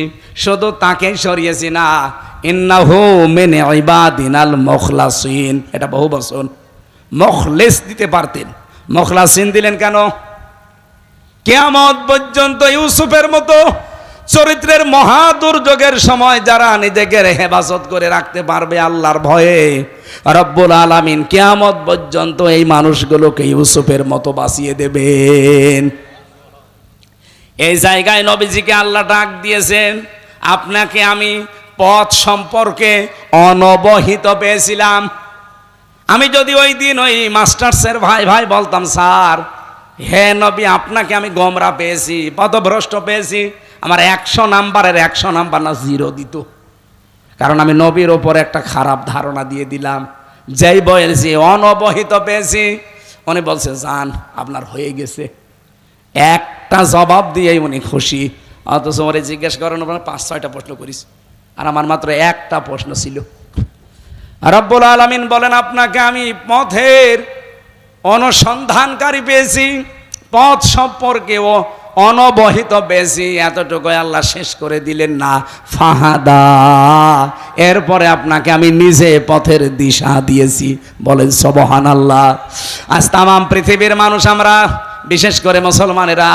শুধু তাকেই সরিয়েছি না, ইন্নাহু মিন ইবাদিনাল মুখলাসিন, এটা বহু বচন। মুখলিস দিতে পারতেন, মুখলাসিন দিলেন কেন? কিয়ামত পর্যন্ত ইউসুফের মতো চরিত্রের মহা দুর্যোগের সময় যারা নিজেকে হেফাজত করে রাখতে পারবে আল্লাহর ভয়ে, রব্বুল আলামিন কিয়ামত পর্যন্ত এই মানুষগুলোকে ইউসুফের মতো বাঁচিয়ে দেবেন। এই জায়গায় নবীজিকে আল্লাহ ডাক দিয়েছেন, আপনাকে আমি পথ সম্পর্কে অনবহিত পেয়েছিলাম। আমি যদি ওই দিন ওই মাস্টার্সের ভাই ভাই বলতাম, স্যার হে নবী আপনাকে আমি গোমরা পেয়েছি, পথভ্রষ্ট পেয়েছি, আমার 100 নাম্বারের 100 নাম্বার না 0 দিত। কারণ আমি নবীর ওপর একটা খারাপ ধারণা দিয়ে দিলাম। যেই বলেছি অনবহিত পেয়েছি, উনি বলছে যান আপনার হয়ে গেছে, একটা জবাব দিয়েই উনি খুশি। অথচ ওরে জিজ্ঞেস করেন 5-6টা প্রশ্ন করিস, আর আমার মাত্র একটা প্রশ্ন ছিল। রব্বুল আলামিন বলেন আপনাকে আমি পথের অনুসন্ধানকারী পেয়েছি, পথ সম্পর্কে ও অনবহিত পেয়েছি। এতটুকু আল্লাহ শেষ করে দিলেন না, ফাহাদা, এরপরে আপনাকে আমি নিজে পথের দিশা দিয়েছি। বলেন সুবহানাল্লাহ। আজ তামাম পৃথিবীর মানুষ আমরা, বিশেষ করে মুসলমানেরা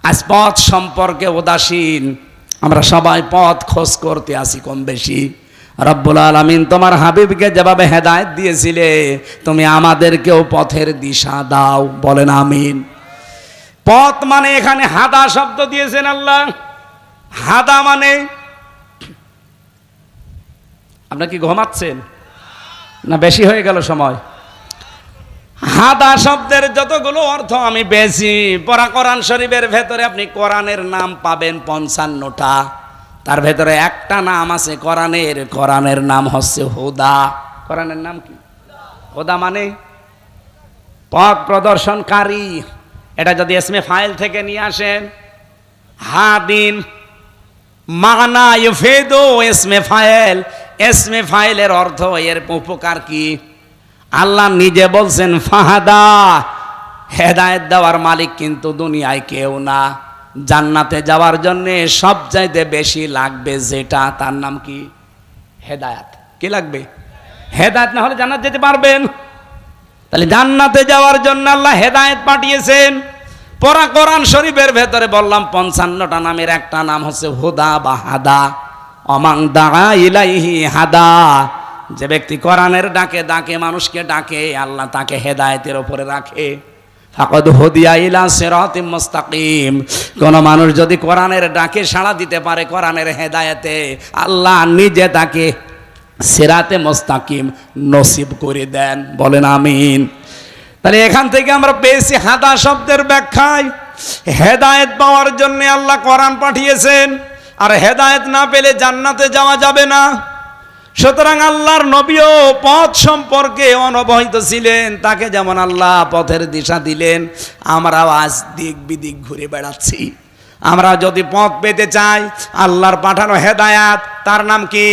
আজ পথ সম্পর্কে উদাসীন। আমরা সবাই পথ খোঁজ করতে আসি কম বেশি। রব্বুল আলামিন তোমার হাবিবকে যেভাবে হেদায়েত দিয়েছিলে, তুমি আমাদেরকেও পথের দিশা দাও। বলেন আমিন। পথ মানে এখানে হাদা শব্দ দিয়েছেন আল্লাহ। হাদা মানে, আপনারা কি ঘুমাচ্ছেন না বেশি হয়ে গেল সময়? হাদা শব্দের যতগুলো অর্থ আমি পেয়েছি, পড়া কোরআন শরীফের ভেতরে আপনি কোরআনের নাম পাবেন 55টা। তার ভেতরে একটা নাম আছে কোরআনের নাম হচ্ছে হুদা। কোরআনের নাম কি? হুদা মানে পথ প্রদর্শনকারী। এটা যদি ইসমে ফাইল থেকে নিয়ে আসেন, হাদিন মানা ইউফিদু ইসমে ফাইল, ইসমে ফাইলের অর্থ এর উপকার কি? আল্লাহ নিজে বলছেন ফাহাদা, হেদায়েত দেওয়ার মালিক কিন্তু দুনিয়ায় কেউ না। জান্নাতে যাওয়ার জন্য সবচাইতে বেশি লাগবে যেটা, তার নাম কি? হেদায়েত। কি লাগবে? হেদায়েত না হলে জান্নাত যেতে পারবেন? তাহলে জান্নাতে যাওয়ার জন্য আল্লাহ হেদায়েত পাঠিয়েছেন। পড়া কোরআন শরীফের ভেতরে বললাম 55টা নামের একটা নাম হচ্ছে হুদা বা হাদা। অমাং দাআ ইলাইহি হাদা, যে ব্যক্তি কোরআনের ডাকে ডাকে মানুষকে ডাকে, আল্লাহ তাকে হেদায়েতের উপরে রাখে। ফাকাদ হুদিয়া ইলা সিরাতিম মুস্তাকিম, কোন মানুষ যদি কোরআনের ডাকে সাড়া দিতে পারে কোরআনের হেদায়েতে, আল্লাহ নিজে তাকে সিরাতে মুস্তাকিম নসিব করে দেন। বলেন আমিন। তাহলে এখান থেকে আমরা পেয়েছি হাদা শব্দের ব্যাখ্যায় হেদায়েত পাওয়ার জন্য আল্লাহ কোরআন পাঠিয়েছেন। আর হেদায়েত না পেলে জান্নাতে যাওয়া যাবে না। সুতরাং আল্লাহর নবীও পথ সম্পর্কে অনবহিত ছিলেন, তাকে যেমন আল্লাহ পথের দিশা দিলেন, আমরাও আজ দিক বিদিক ঘুরে বেড়াচ্ছি। আমরা যদি পথ পেতে চাই, আল্লাহর পাঠানো হেদায়াত, তার নাম কি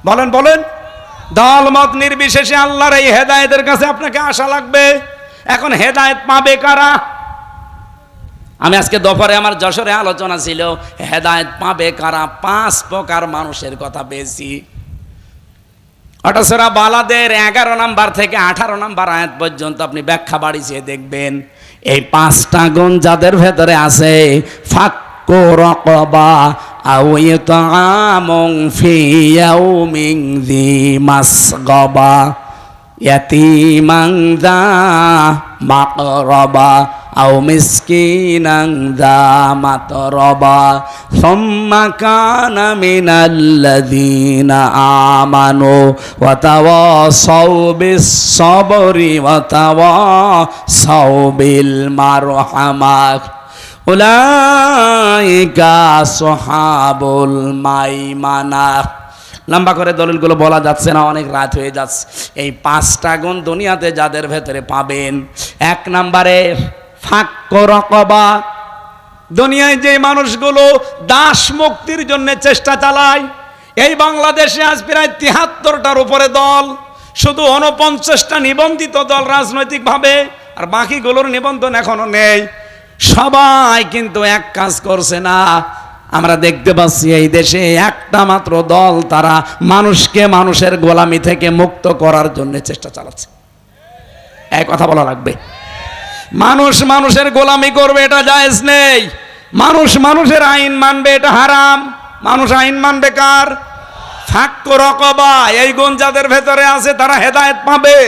বলেন বলেন? দল মত নির্বিশেষে আল্লাহর এই হেদায়েতের কাছে আপনাকে আসা লাগবে। এখন হেদায়েত পাবে কারা? আমি আজকে দুপুরে আমার যশোরে আলোচনা ছিল, হেদায়েত পাবে কারা। 5 প্রকার মানুষের কথা পেয়েছি। সূরা বালাদের 11 নম্বর থেকে 18 নম্বর আয়াত পর্যন্ত আপনি ব্যাখ্যা বাড়িয়ে দেখবেন, এই 5টা গুণ যাদের ভেতরে আছে, ফাক্কু রাকাবা আও ইতআমুন ফি ইয়াউমিন যী মাসগাবা ইয়াতীমান যা মাকরাবা আও মিসকিনান যা মাতরাবা সুম্মা কানা মিনাল্লাযীনা আমানু ওয়া তাওয়াসাউ বিস-সাবরি ওয়া তাওয়াসাউ বিল মারহামাহ উলাইকা আসহাবুল মাইমানাহ। লম্বা করে দলিলগুলো বলা যাচ্ছে না, অনেক রাত হয়ে যাচ্ছে। এই 5টা গুণ দুনিয়াতে যাদের ভেতরে পাবেন, 1 নম্বরে ফাক্কু রাকাবা। দুনিয়ায় যে মানুষগুলো দাস মুক্তির জন্য চেষ্টা চালায়, এই বাংলাদেশে আজ প্রায় 73টার উপরে দল, শুধু 49টা নিবন্ধিত দল রাজনৈতিকভাবে, আর বাকিগুলোর নিবন্ধন এখনো নেই। সবাই কিন্তু এক কাজ করছে না। আমরা দেখতে পাচ্ছি এই দেশে একটা মাত্র দল, তারা মানুষকে মানুষের গোলামি থেকে মুক্ত করার জন্য চেষ্টা চালাচ্ছে। এই কথা বলা লাগবে। মানুষ মানুষের গোলামি করবে, এটা জায়েজ নেই। মানুষ মানুষের আইন মানবে, এটা হারাম। মানুষ আইন মানবে কার? ফাক্কু রাকাবা। এই গুণ যাদের ভেতরে আছে, তারা হেদায়েত পাবে।